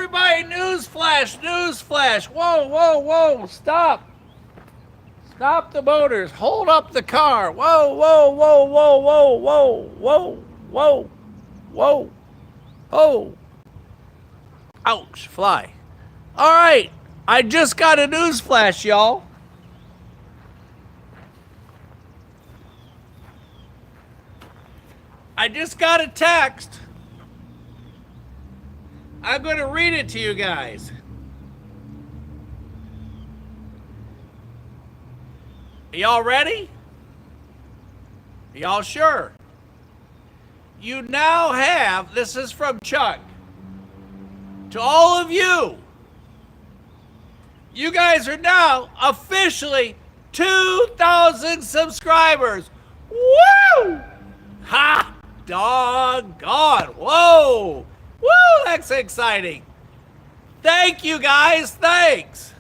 Speaker 2: everybody, news flash, news flash. Whoa, whoa, whoa, stop. Stop the motors. Hold up the car. Whoa, whoa, whoa, whoa, whoa, whoa, whoa, whoa, whoa, whoa. Ouch, fly. All right, I just got a news flash, y'all. I just got a text. I'm going to read it to you guys. Y'all ready? Y'all sure? You now have, this is from Chuck, to all of you, you guys are now officially 2,000 subscribers. Woo! Ha! Doggone. Whoa! Woo! That's exciting. Thank you guys. Thanks.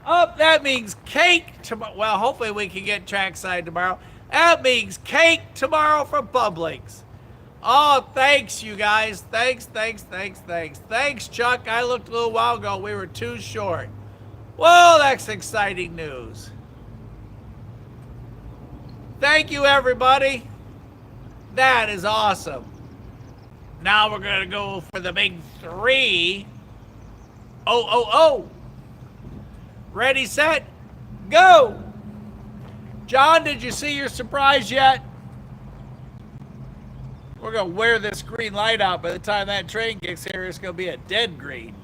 Speaker 2: Oh, that means cake tomorrow. Well, hopefully we can get trackside tomorrow. That means cake tomorrow from Publix. Oh, thanks, you guys. Thanks, thanks, thanks, thanks. Thanks, Chuck. I looked a little while ago. We were too short. Well, that's exciting news. Thank you, everybody. That is awesome. Now we're going to go for the big 3. Oh. Ready, set, go. John, did you see your surprise yet? We're going to wear this green light out. By the time that train gets here, it's going to be a dead green.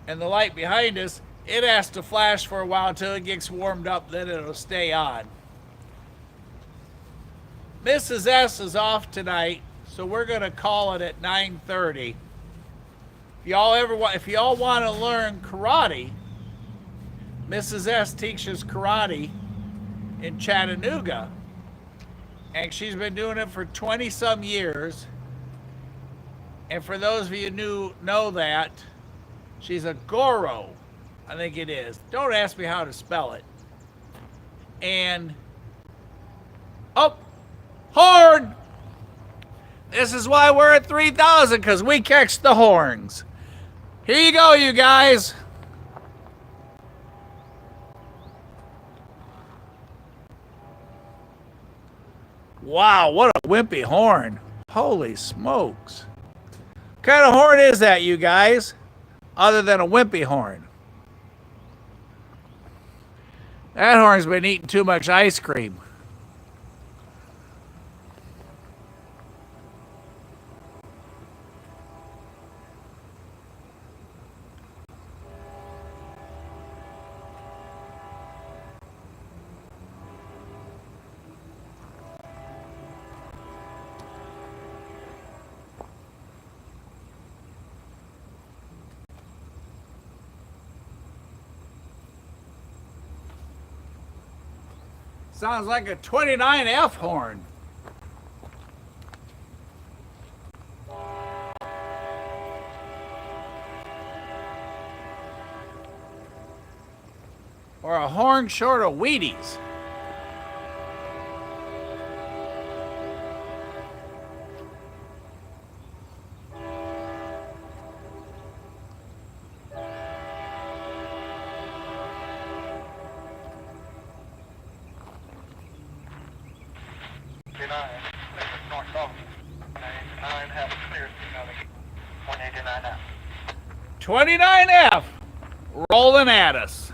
Speaker 2: And the light behind us, it has to flash for a while until it gets warmed up, then it'll stay on. Mrs. S is off tonight, so we're going to call it at 9:30. If y'all want to learn karate, Mrs. S teaches karate in Chattanooga, and she's been doing it for 20 some years. And for those of you who know that, she's a goro, I think it is. Don't ask me how to spell it. And horn! This is why we're at 3,000, because we catch the horns. Here you go, you guys. Wow, what a wimpy horn. Holy smokes. What kind of horn is that, you guys? Other than a wimpy horn. That horn's been eating too much ice cream. Sounds like a 29F horn. Or a horn short of Wheaties.
Speaker 1: North South. 9 have clear. 189F.
Speaker 2: 29F rolling at us.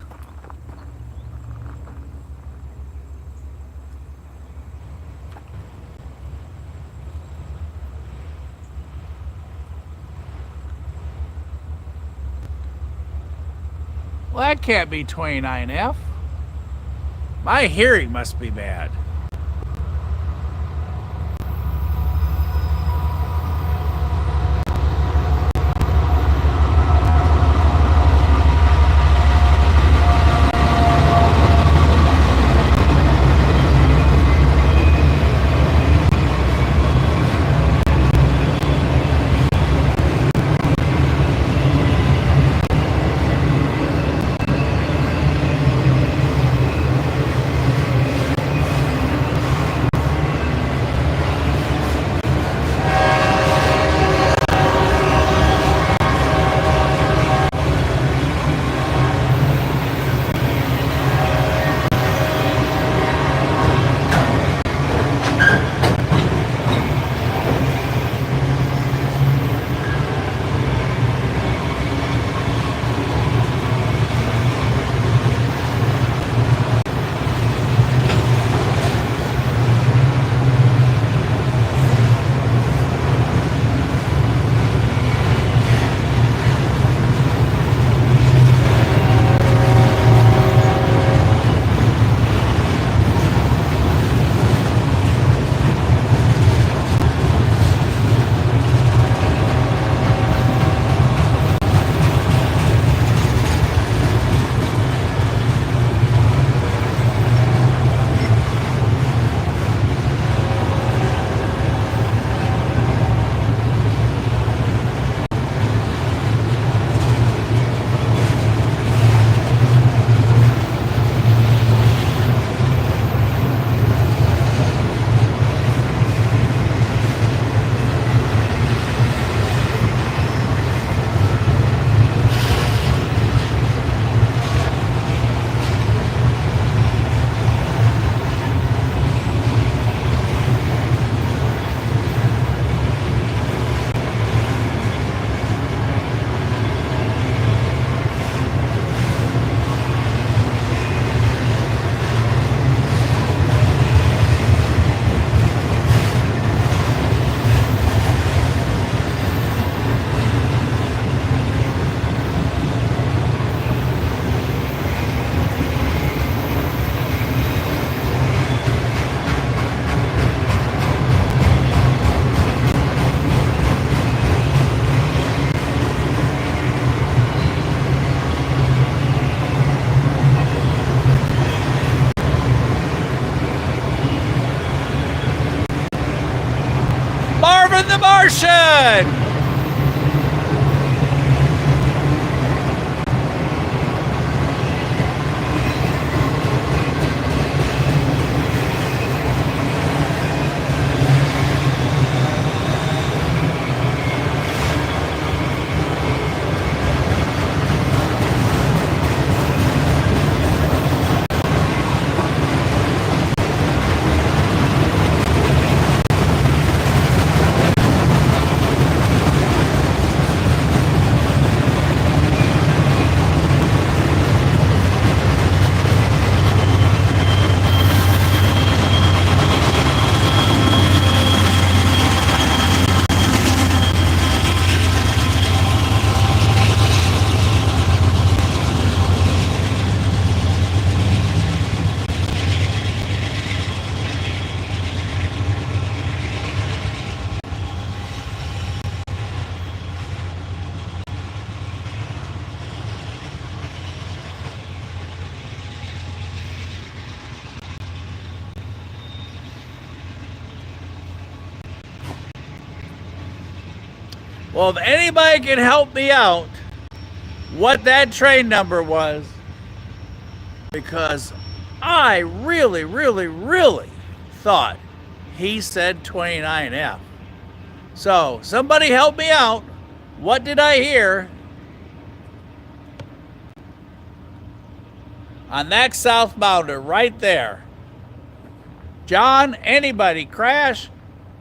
Speaker 2: Well, that can't be 29F. My hearing must be bad. Marvin the Martian! Well, if anybody can help me out, what that train number was, because I really, really, really thought he said 29F. So, somebody help me out. What did I hear on that southbounder right there? John, anybody, Crash?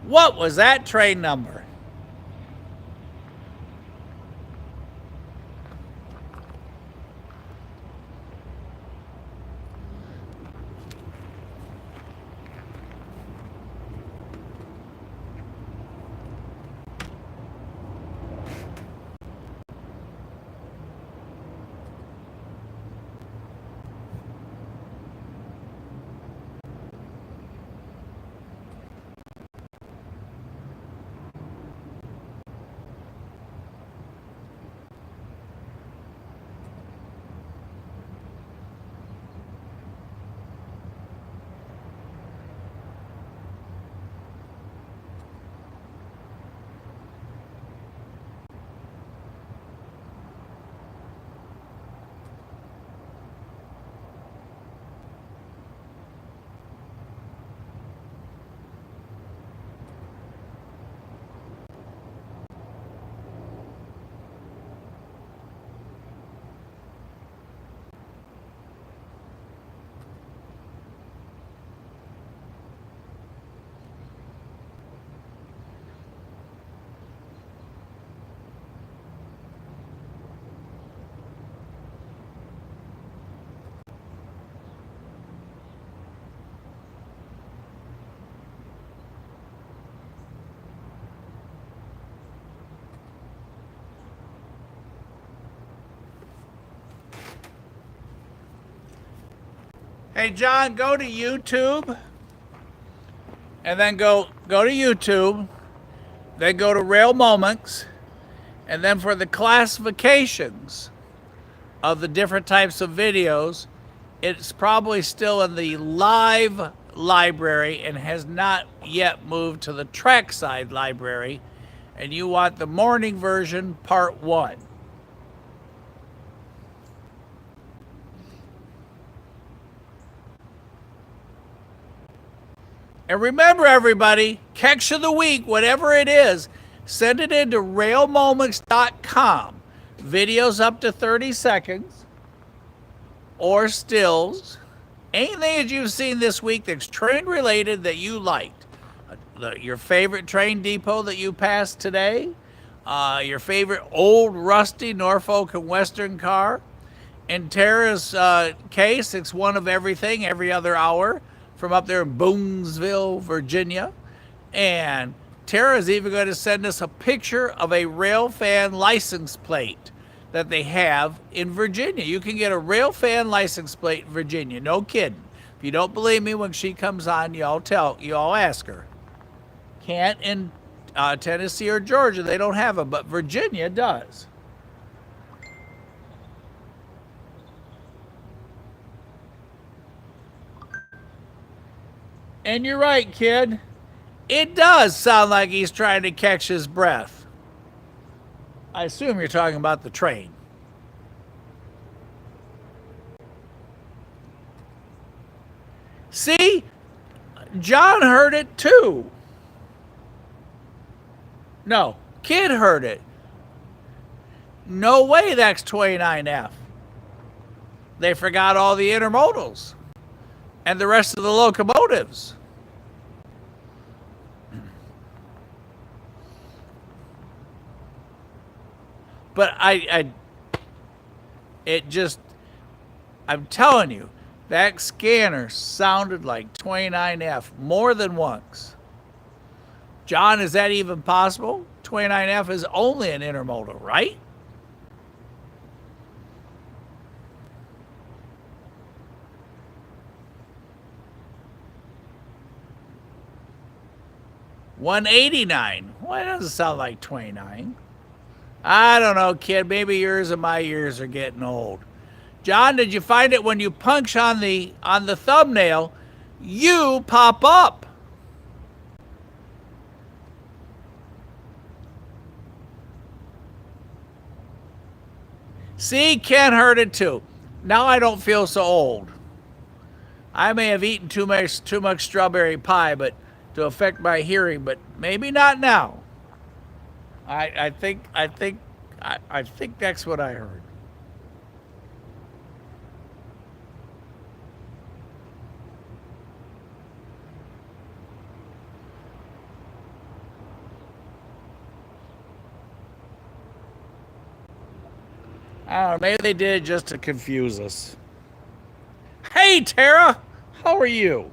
Speaker 2: What was that train number? Hey, John, go to YouTube and then go to YouTube, then go to Rail Moments, and then for the classifications of the different types of videos, it's probably still in the live library and has not yet moved to the trackside library, and you want the morning version, part 1. And remember, everybody, catch of the week, whatever it is, send it into railmoments.com. Videos up to 30 seconds or stills. Anything that you've seen this week that's train related that you liked. Your favorite train depot that you passed today. Your favorite old rusty Norfolk and Western car. In Tara's case, it's one of everything every other hour from up there in Boonesville, Virginia. And Tara's even going to send us a picture of a Railfan license plate that they have in Virginia. You can get a Railfan license plate in Virginia. No kidding. If you don't believe me, when she comes on, you all ask her. Can't in Tennessee or Georgia. They don't have them, but Virginia does. And you're right, kid. It does sound like he's trying to catch his breath. I assume you're talking about the train. See? John heard it too. No, Kid heard it. No way that's 29F. They forgot all the intermodals and the rest of the locomotives. But I'm telling you, that scanner sounded like 29F more than once. John, is that even possible? 29F is only an intermodal, right? $189. Well, it doesn't sound like 29. I don't know, kid. Maybe yours and my ears are getting old. John, did you find it when you punch on the thumbnail, you pop up? See, Ken heard it too. Now I don't feel so old. I may have eaten too much strawberry pie, but to affect my hearing, but maybe not now. I think that's what I heard. I don't know, maybe they did it just to confuse us. Hey, Tara, how are you?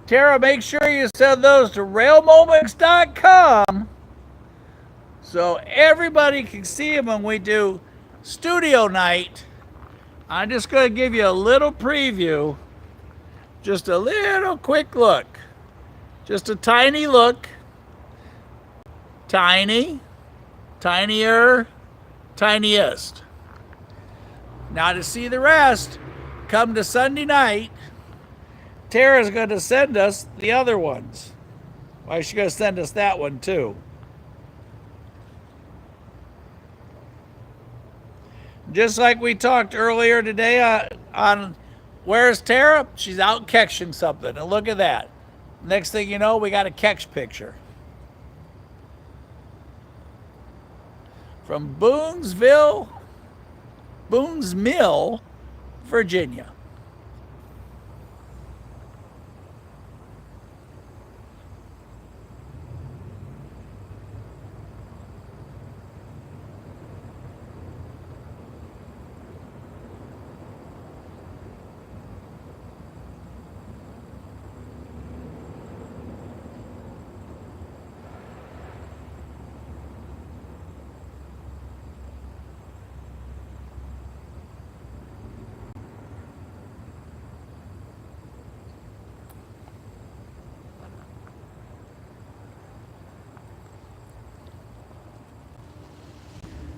Speaker 2: Tara, make sure you send those to railmoments.com so everybody can see them when we do studio night. I'm just going to give you a little preview, just a little quick look, just a tiny look, tiny, tinier, tiniest. Now to see the rest, come to Sunday night. Tara's going to send us the other ones. Well, she's going to send us that one too. Just like we talked earlier today on where's Tara? She's out catching something. And look at that. Next thing you know, we got a catch picture. From Boonesville, Boone's Mill, Virginia.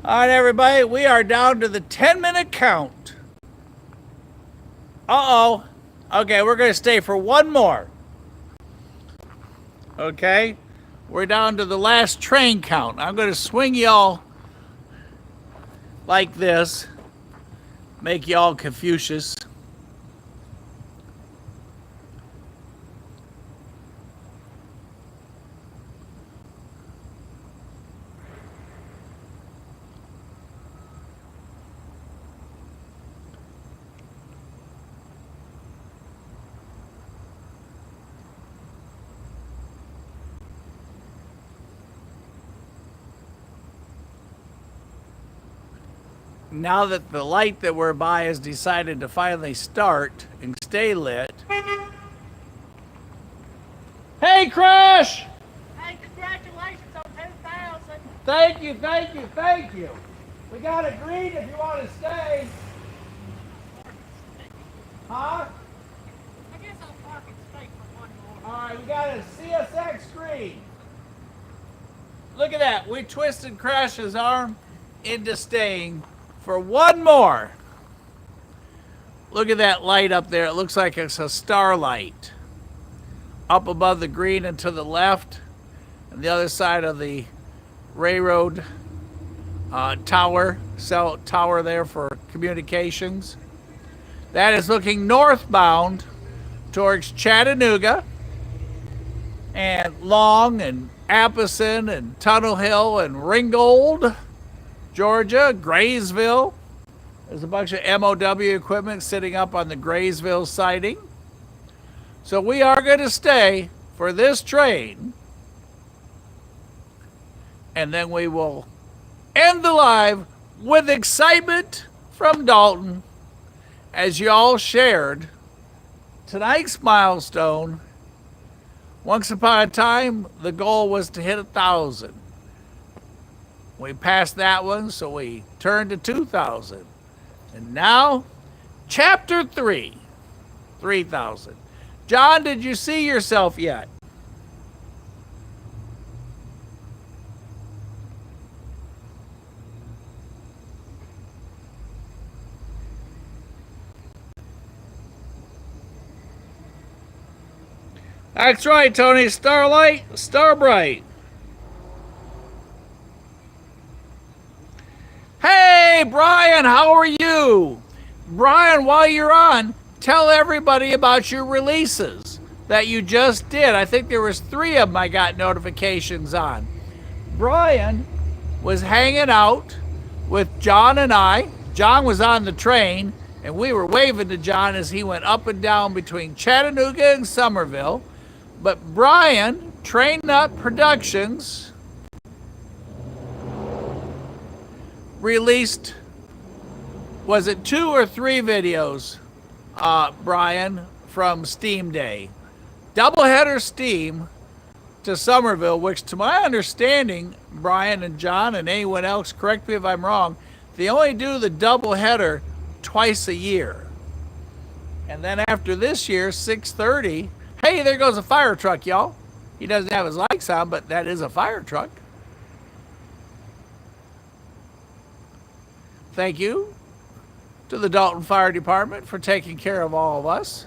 Speaker 2: All right, everybody, we are down to the 10-minute count. Uh-oh. Okay, we're going to stay for one more. Okay? We're down to the last train count. I'm going to swing y'all like this, make y'all Confucius. Now that the light that we're by has decided to finally start and stay lit. Hey, Crash!
Speaker 3: Hey, congratulations on 2,000.
Speaker 2: Thank you, thank you, thank you. We got a green if you want to stay. Huh?
Speaker 3: I guess I'll park and stay for one more.
Speaker 2: All right. right, we got a CSX green. Look at that. We twisted Crash's arm into staying for one more. Look at that light up there. It looks like it's a starlight. Up above the green and to the left. And the other side of the railroad cell tower there for communications. That is looking northbound towards Chattanooga and Long and Appleton and Tunnel Hill and Ringgold, Georgia, Graysville. There's a bunch of MOW equipment sitting up on the Graysville siding. So we are going to stay for this train, and then we will end the live with excitement from Dalton as you all shared tonight's milestone. Once upon a time, the goal was to hit 1,000. We passed that one, so we turned to 2,000. And now, chapter 3, 3,000. John, did you see yourself yet? That's right, Tony. Starlight, Starbright. Hey, Brian, how are you? Brian, while you're on, tell everybody about your releases that you just did. I think there was 3 of them I got notifications on. Brian was hanging out with John and I. John was on the train, and we were waving to John as he went up and down between Chattanooga and Somerville. But Brian, Train Nut Productions, released, was it 2 or 3 videos, Brian, from Steam Day? Doubleheader Steam to Somerville, which to my understanding, Brian and John and anyone else, correct me if I'm wrong, they only do the doubleheader twice a year. And then after this year, 6:30, hey, there goes a fire truck, y'all. He doesn't have his lights on, but that is a fire truck. Thank you to the Dalton Fire Department for taking care of all of us.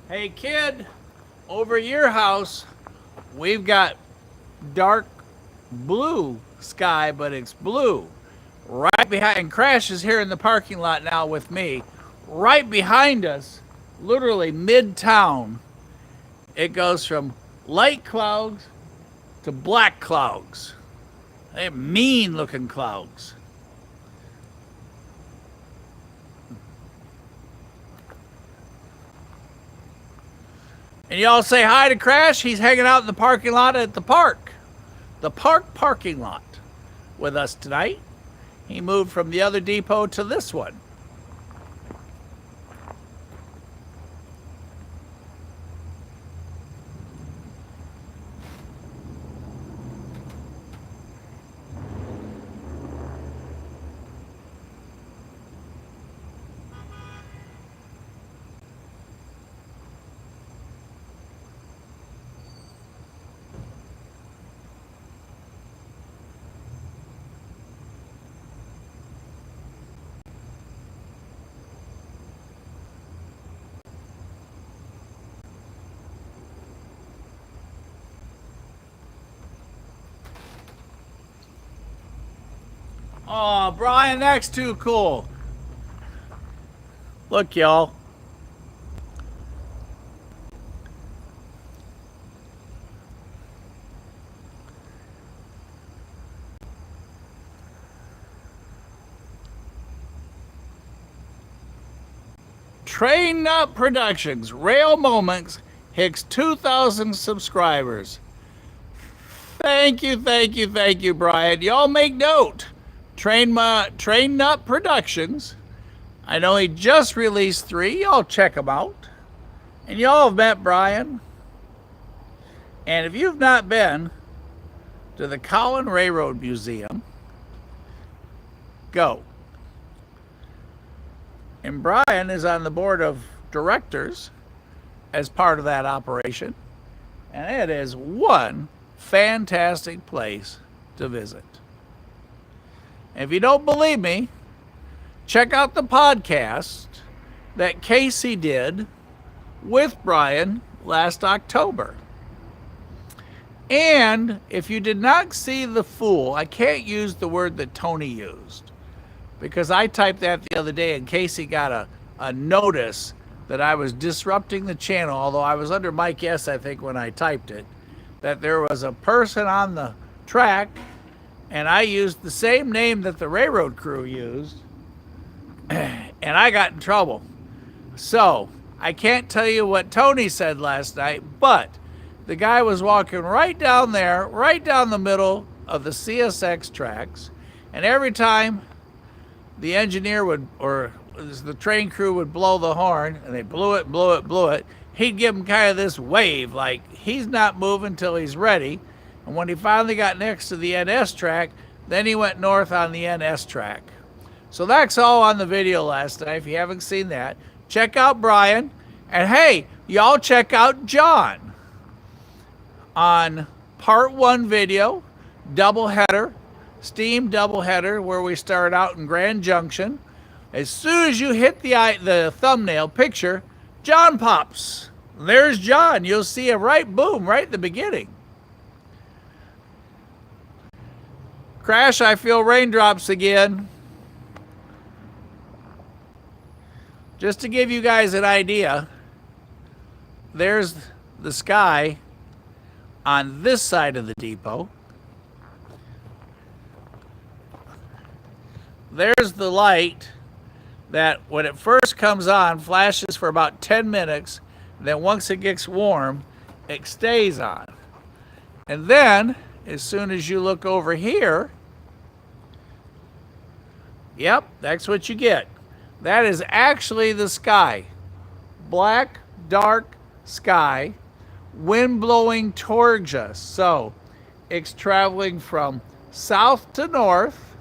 Speaker 2: Hey kid, over your house, we've got dark blue sky, but it's blue. Right behind, and Crash is here in the parking lot now with me. Right behind us, literally mid-town, it goes from light clouds to black clouds. They're mean looking clouds. And y'all say hi to Crash. He's hanging out in the parking lot at the park. The park parking lot with us tonight. He moved from the other depot to this one. Oh, Brian, that's too cool. Look, y'all. Train Up Productions, Rail Moments, hits 2,000 subscribers. Thank you, thank you, thank you, Brian. Y'all make note. Train Up Productions. I know he just released 3. Y'all check him out. And y'all have met Brian. And if you've not been to the Collin Railroad Museum, go. And Brian is on the board of directors as part of that operation. And it is one fantastic place to visit. If you don't believe me, check out the podcast that Casey did with Brian last October. And if you did not see the fool, I can't use the word that Tony used because I typed that the other day and Casey got a notice that I was disrupting the channel, although I was under Mike S, I think, when I typed it, that there was a person on the track and I used the same name that the railroad crew used and I got in trouble. So I can't tell you what Tony said last night, but the guy was walking right down there, right down the middle of the CSX tracks, and every time the engineer would, or the train crew would blow the horn, and they blew it, he'd give him kind of this wave, like he's not moving till he's ready. And when he finally got next to the NS track, then he went north on the NS track. So that's all on the video last night. If you haven't seen that, check out Brian. And hey, y'all check out John on part 1 video, doubleheader, steam doubleheader, where we start out in Grand Junction. As soon as you hit the thumbnail picture, John pops. There's John. You'll see him right at the beginning. Crash, I feel raindrops again. Just to give you guys an idea, there's the sky on this side of the depot. There's the light that when it first comes on flashes for about 10 minutes, then once it gets warm it stays on. And then as soon as you look over here, yep, that's what you get. That is actually the sky. Black, dark sky, wind blowing towards us. So it's traveling from south to north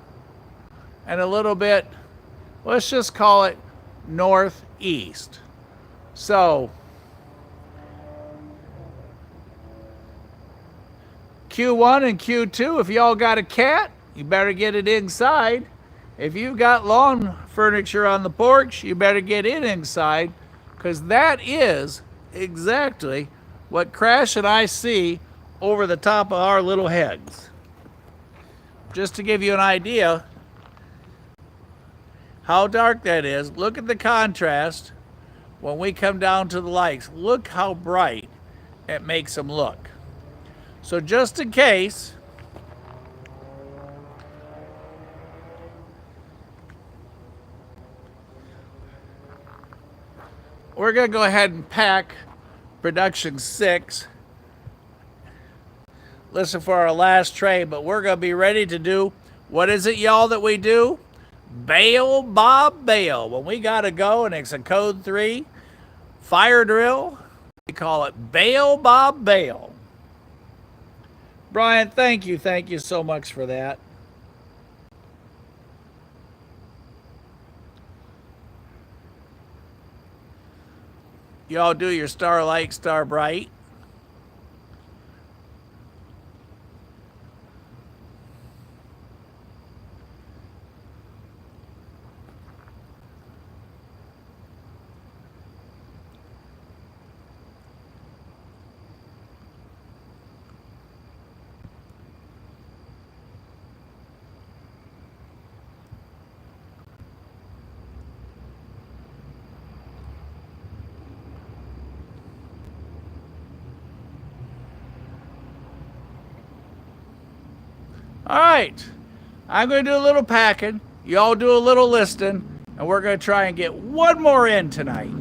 Speaker 2: and a little bit, let's just call it northeast. So Q1 and Q2, if y'all got a cat, you better get it inside. If you've got lawn furniture on the porch, you better get it inside, because that is exactly what Crash and I see over the top of our little heads. Just to give you an idea how dark that is, look at the contrast when we come down to the lights. Look how bright it makes them look. So just in case, we're going to go ahead and pack production 6. Listen for our last train, but we're going to be ready to do, what is it, y'all, that we do? Bail, Bob, bail. When we got to go and it's a code 3 fire drill, we call it bail, Bob, bail. Brian, thank you so much for that. Y'all do your starlight, star bright. All right. I'm going to do a little packing. Y'all do a little listing. And we're going to try and get one more in tonight.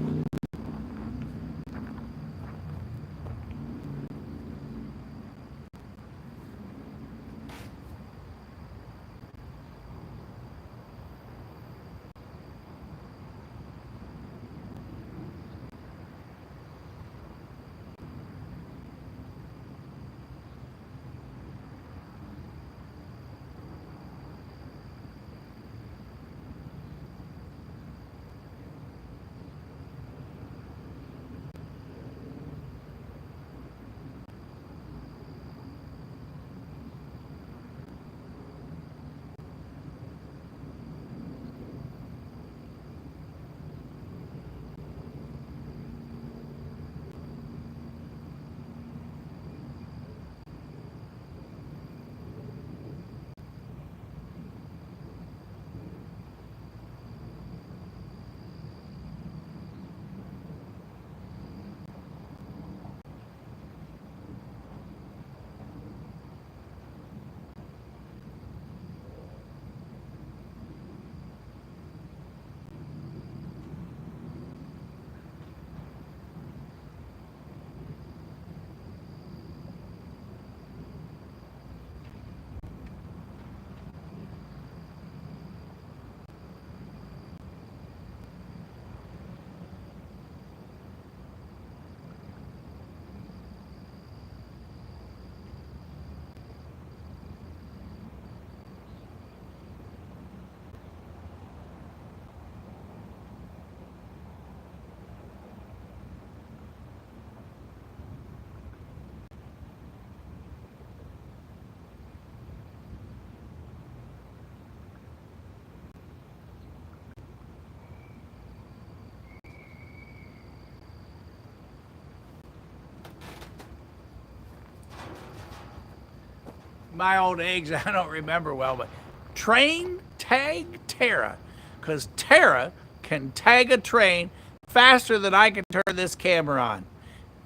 Speaker 2: My old eggs, I don't remember well, but train tag Tara. Because Tara can tag a train faster than I can turn this camera on.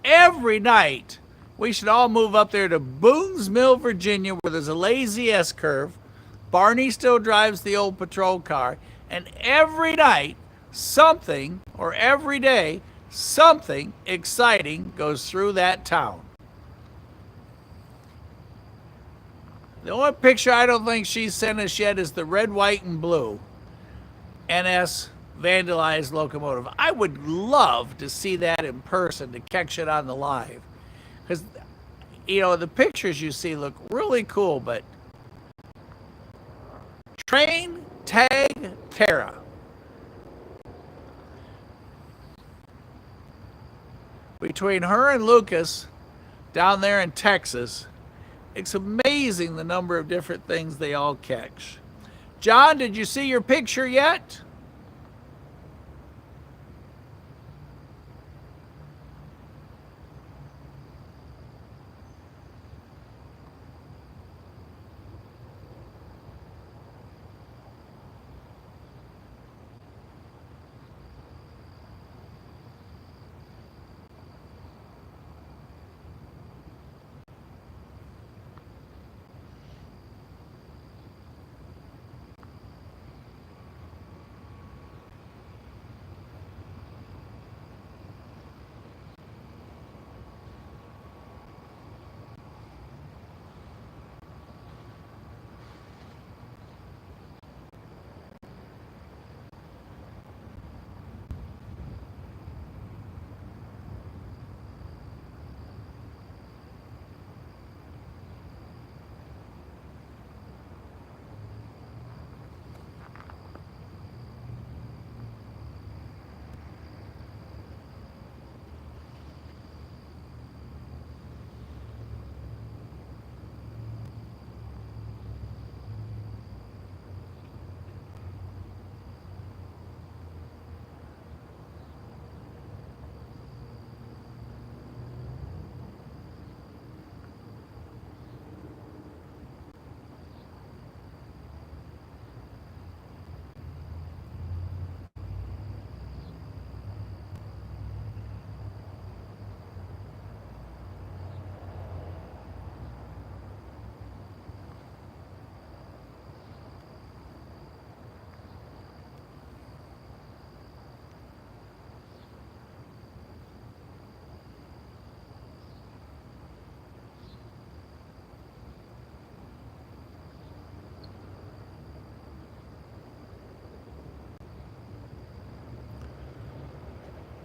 Speaker 2: Every night, we should all move up there to Boone's Mill, Virginia, where there's a lazy S-curve. Barney still drives the old patrol car. And every night, something, or every day, something exciting goes through that town. The only picture I don't think she's sent us yet is the red, white, and blue NS vandalized locomotive. I would love to see that in person, to catch it on the live. Because, you know, the pictures you see look really cool, but train tag Tara. Between her and Lucas down there in Texas, it's amazing the number of different things they all catch. John, did you see your picture yet?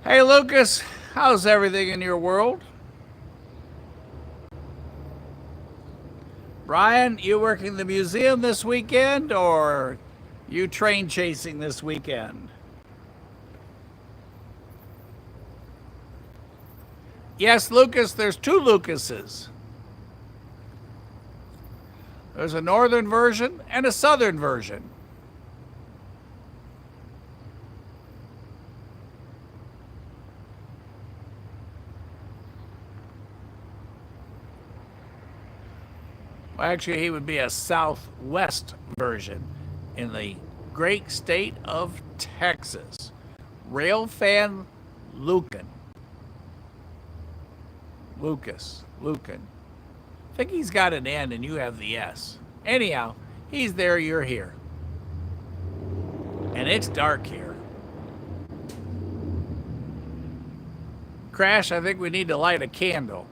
Speaker 2: Hey, Lucas, how's everything in your world? Brian, you working the museum this weekend or you train chasing this weekend? Yes, Lucas, there's two Lucases. There's a northern version and a southern version. Well, actually, he would be a southwest version in the great state of Texas. Railfan Lucan. Lucan. I think he's got an N and you have the S. Anyhow, he's there, you're here. And it's dark here. Crash, I think we need to light a candle.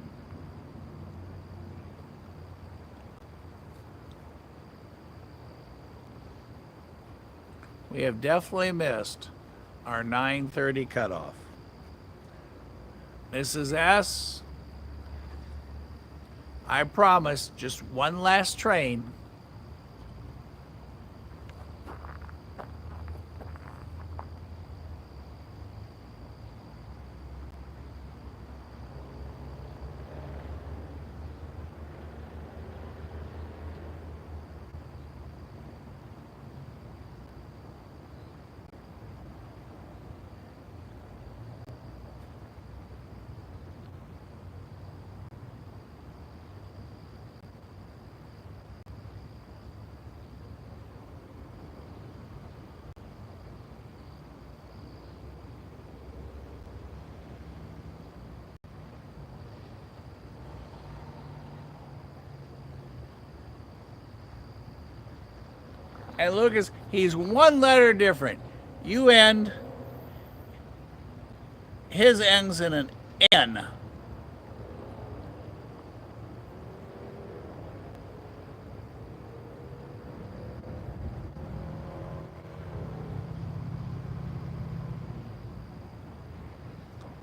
Speaker 2: We have definitely missed our 9:30 cutoff. Mrs. S, I promise just one last train. And Lucas, he's one letter different. You end, his ends in an N.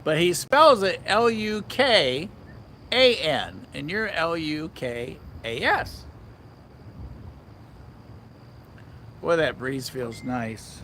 Speaker 2: But he spells it Lukan, and you're Lukas. Boy, that breeze feels nice.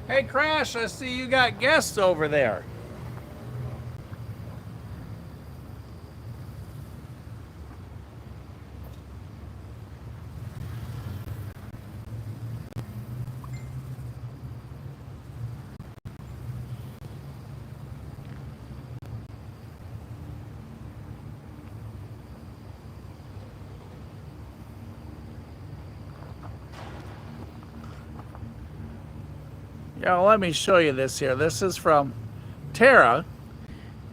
Speaker 2: Hey, Crash, I see you got guests over there. Yeah, let me show you this here. This is from Tara,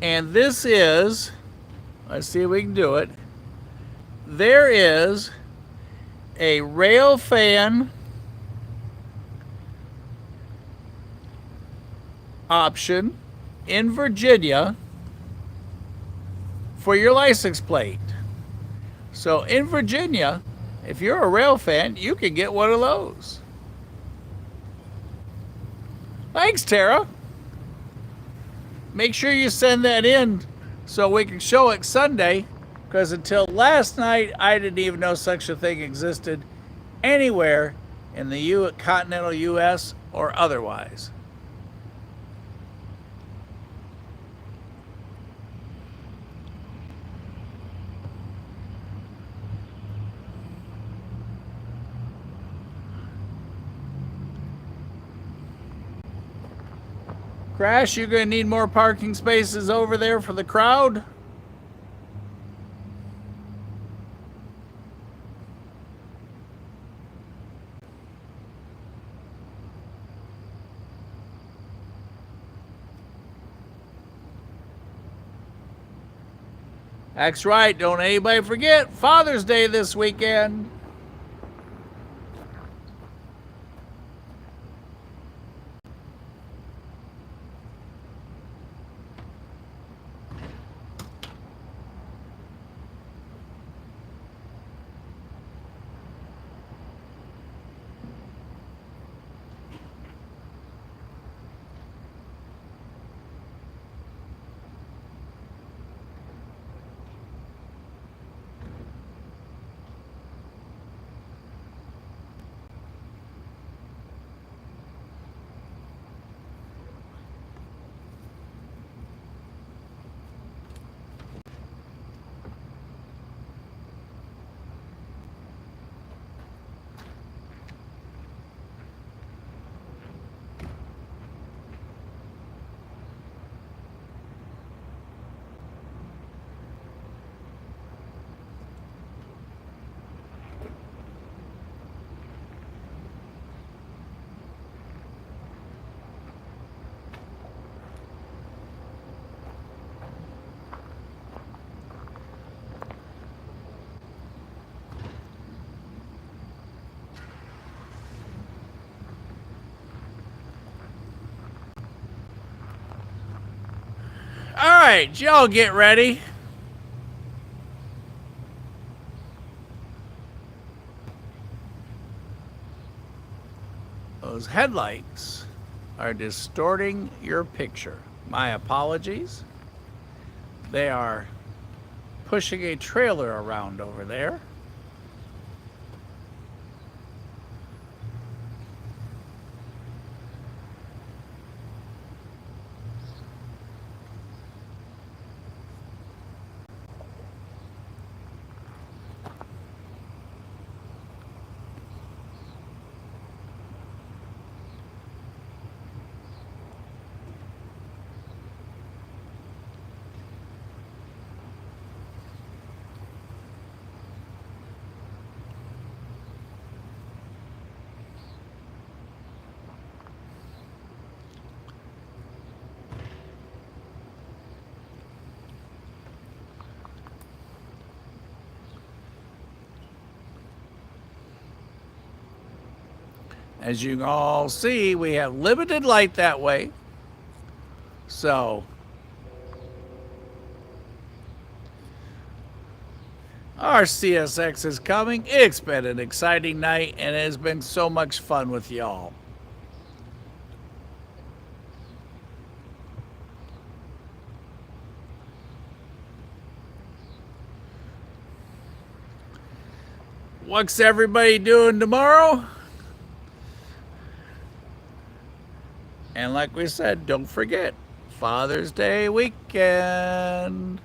Speaker 2: and this is, let's see if we can do it. There is a Railfan option in Virginia for your license plate. So in Virginia, if you're a Railfan, you can get one of those. Thanks, Tara. Make sure you send that in so we can show it Sunday, because until last night, I didn't even know such a thing existed anywhere in the continental U.S. or otherwise. Crash, you're going to need more parking spaces over there for the crowd. That's right. Don't anybody forget Father's Day this weekend. All right, y'all get ready. Those headlights are distorting your picture. My apologies. They are pushing a trailer around over there. As you can all see, we have limited light that way. So, our CSX is coming. It's been an exciting night, and it has been so much fun with y'all. What's everybody doing tomorrow? And like we said, don't forget, Father's Day weekend.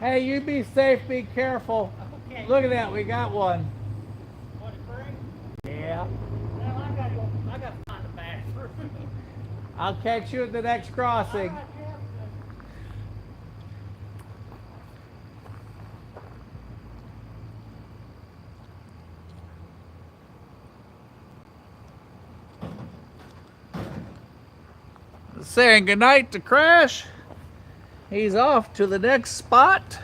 Speaker 2: Hey, you be safe, be careful.
Speaker 3: Okay.
Speaker 2: Look at that, we got one.
Speaker 3: What, free?
Speaker 2: Yeah.
Speaker 3: Well, I gotta find the bathroom.
Speaker 2: I'll catch you at the next crossing.
Speaker 3: All right, yeah.
Speaker 2: Saying goodnight to Crash. He's off to the next spot.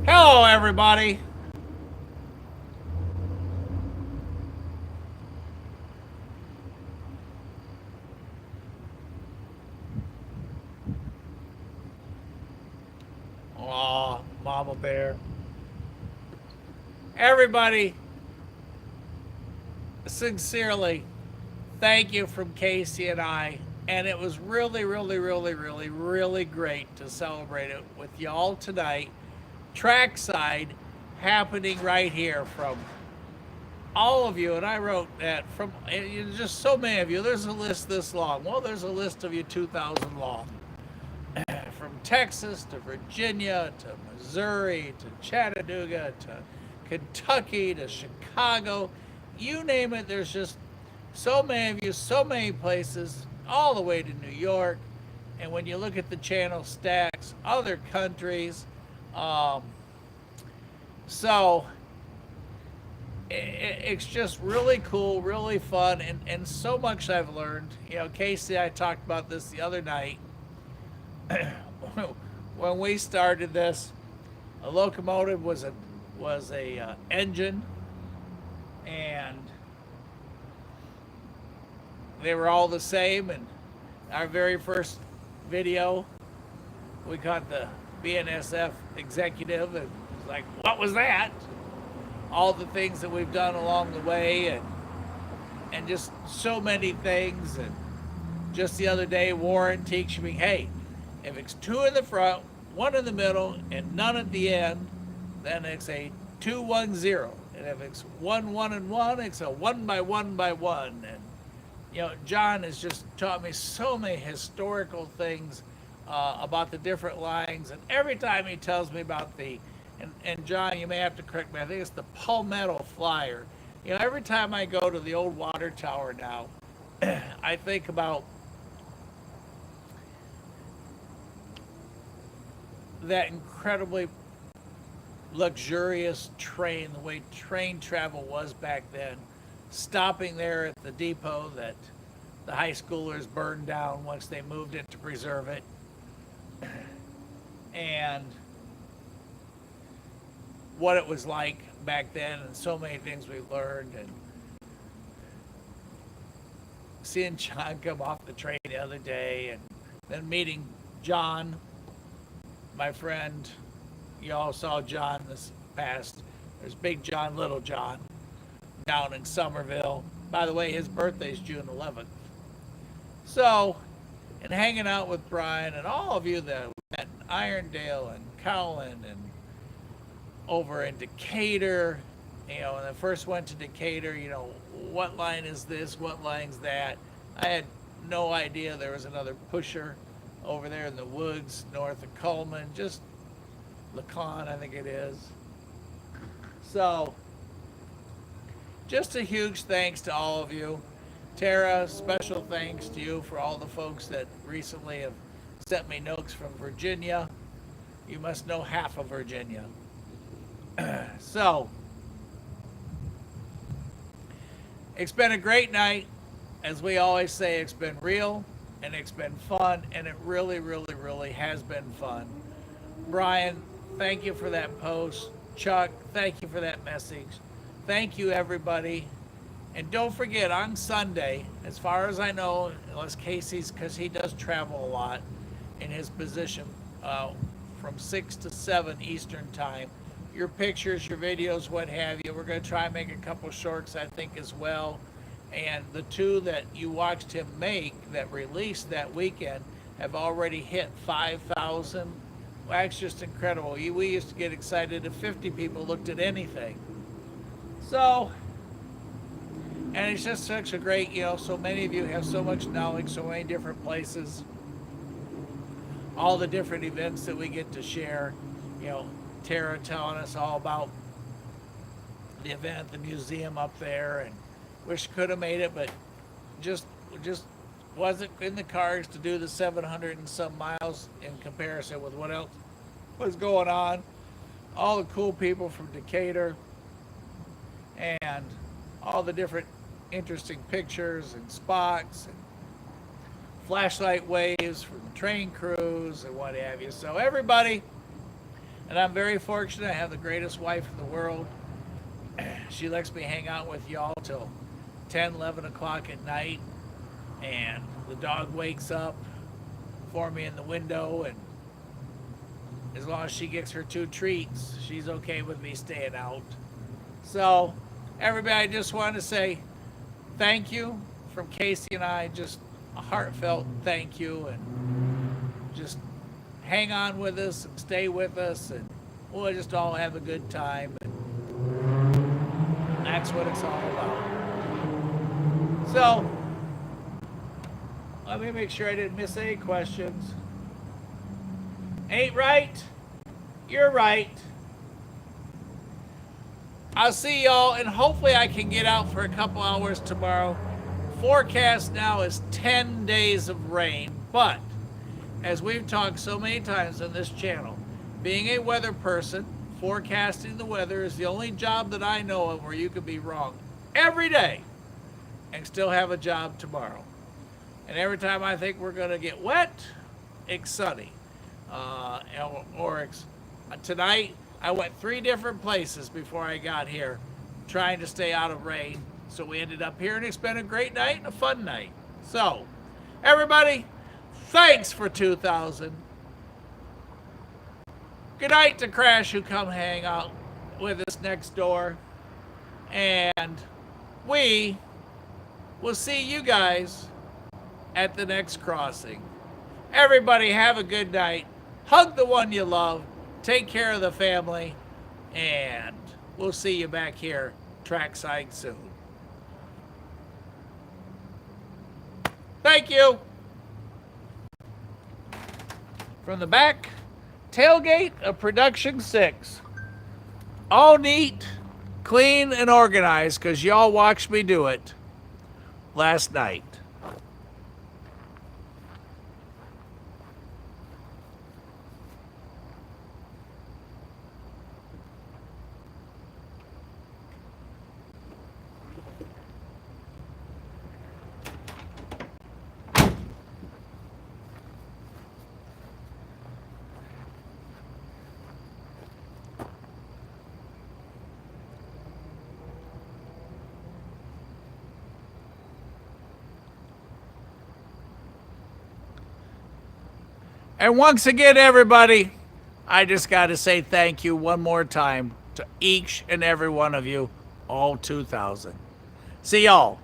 Speaker 2: Hello, everybody. Aw, Mama Bear. Everybody, sincerely, thank you from Casey and I. And it was really, really, really, really, really great to celebrate it with y'all tonight. Trackside happening right here from all of you. And I wrote that from just so many of you. There's a list this long. Well, there's a list of you 2,000 long. From Texas to Virginia to Missouri to Chattanooga to Kentucky to Chicago, you name it, there's just so many of you, so many places, all the way to New York. And when you look at the channel stacks, other countries, so it's just really cool, really fun, and so much I've learned. You know, Casey, I talked about this the other night. When we started this, a locomotive was a engine, and they were all the same. And our very first video, we caught the BNSF executive, and it was like, "What was that?" All the things that we've done along the way, and just so many things. And just the other day, Warren teaching me, hey, if it's 2 in the front, 1 in the middle, and none at the end, then it's a 2-1-0. And if it's 1-1 and 1, it's a 1 by 1 by 1. And you know, John has just taught me so many historical things about the different lines. And every time he tells me about and John, you may have to correct me, I think it's the Palmetto Flyer. You know, every time I go to the old water tower now, I think about that incredibly luxurious train, the way train travel was back then, stopping there at the depot that the high schoolers burned down once they moved it to preserve it. And what it was like back then, and so many things we've learned. And seeing John come off the train the other day, and then meeting John, my friend. You all saw John this past. There's Big John, Little John down in Somerville. By the way, his birthday's June 11th. So, and hanging out with Brian and all of you that we met in Irondale and Cowlin and over in Decatur. You know, when I first went to Decatur, you know, what line is this? What line's that? I had no idea there was another pusher over there in the woods north of Coleman, just Lacan, I think it is. So, just a huge thanks to all of you. Tara, special thanks to you for all the folks that recently have sent me notes from Virginia. You must know half of Virginia. So, it's been a great night. as we always say, it's been real and it's been fun, and it really, really, really has been fun. Brian, thank you for that post. Chuck, thank you for that message. Thank you, everybody. And don't forget, on Sunday, as far as I know, unless Casey's, because he does travel a lot in his position, from 6 to 7 Eastern Time, your pictures, your videos, what have you. We're going to try and make a couple shorts, I think, as well. And the two that you watched him make that released that weekend have already hit 5,000. Well, that's just incredible. We used to get excited if 50 people looked at anything. So, and it's just such a great, so many of you have so much knowledge, so many different places, all the different events that we get to share. Tara telling us all about the event at the museum up there, and wish could have made it, but just wasn't in the cards to do the 700 and some miles in comparison with what else was going on. All the cool people from Decatur and all the different interesting pictures and spots and flashlight waves from the train crews and what have you. So everybody, and I'm very fortunate, I have the greatest wife in the world. She lets me hang out with y'all till 10, 11 o'clock at night, and the dog wakes up for me in the window, and as long as she gets her 2 treats, she's okay with me staying out. So everybody, I just want to say thank you from Casey and I, just a heartfelt thank you, and just hang on with us and stay with us, and we'll just all have a good time, and that's what it's all about. So let me make sure I didn't miss any questions. Ain't right? You're right. I'll see y'all, and hopefully I can get out for a couple hours tomorrow. Forecast now is 10 days of rain, but as we've talked so many times on this channel, being a weather person, forecasting the weather is the only job that I know of where you could be wrong every day and still have a job tomorrow. And every time I think we're going to get wet, it's sunny. Tonight, I went 3 different places before I got here trying to stay out of rain. So we ended up here, and it's been a great night and a fun night. So, everybody, thanks for 2000. Good night to Crash, who come hang out with us next door. And we will see you guys at the next crossing. Everybody have a good night. Hug the one you love. Take care of the family. And we'll see you back here trackside soon. Thank you. From the back tailgate of Production 6. All neat, clean, and organized, because y'all watched me do it last night. And once again, everybody, I just got to say thank you one more time to each and every one of you, all 2,000. See y'all.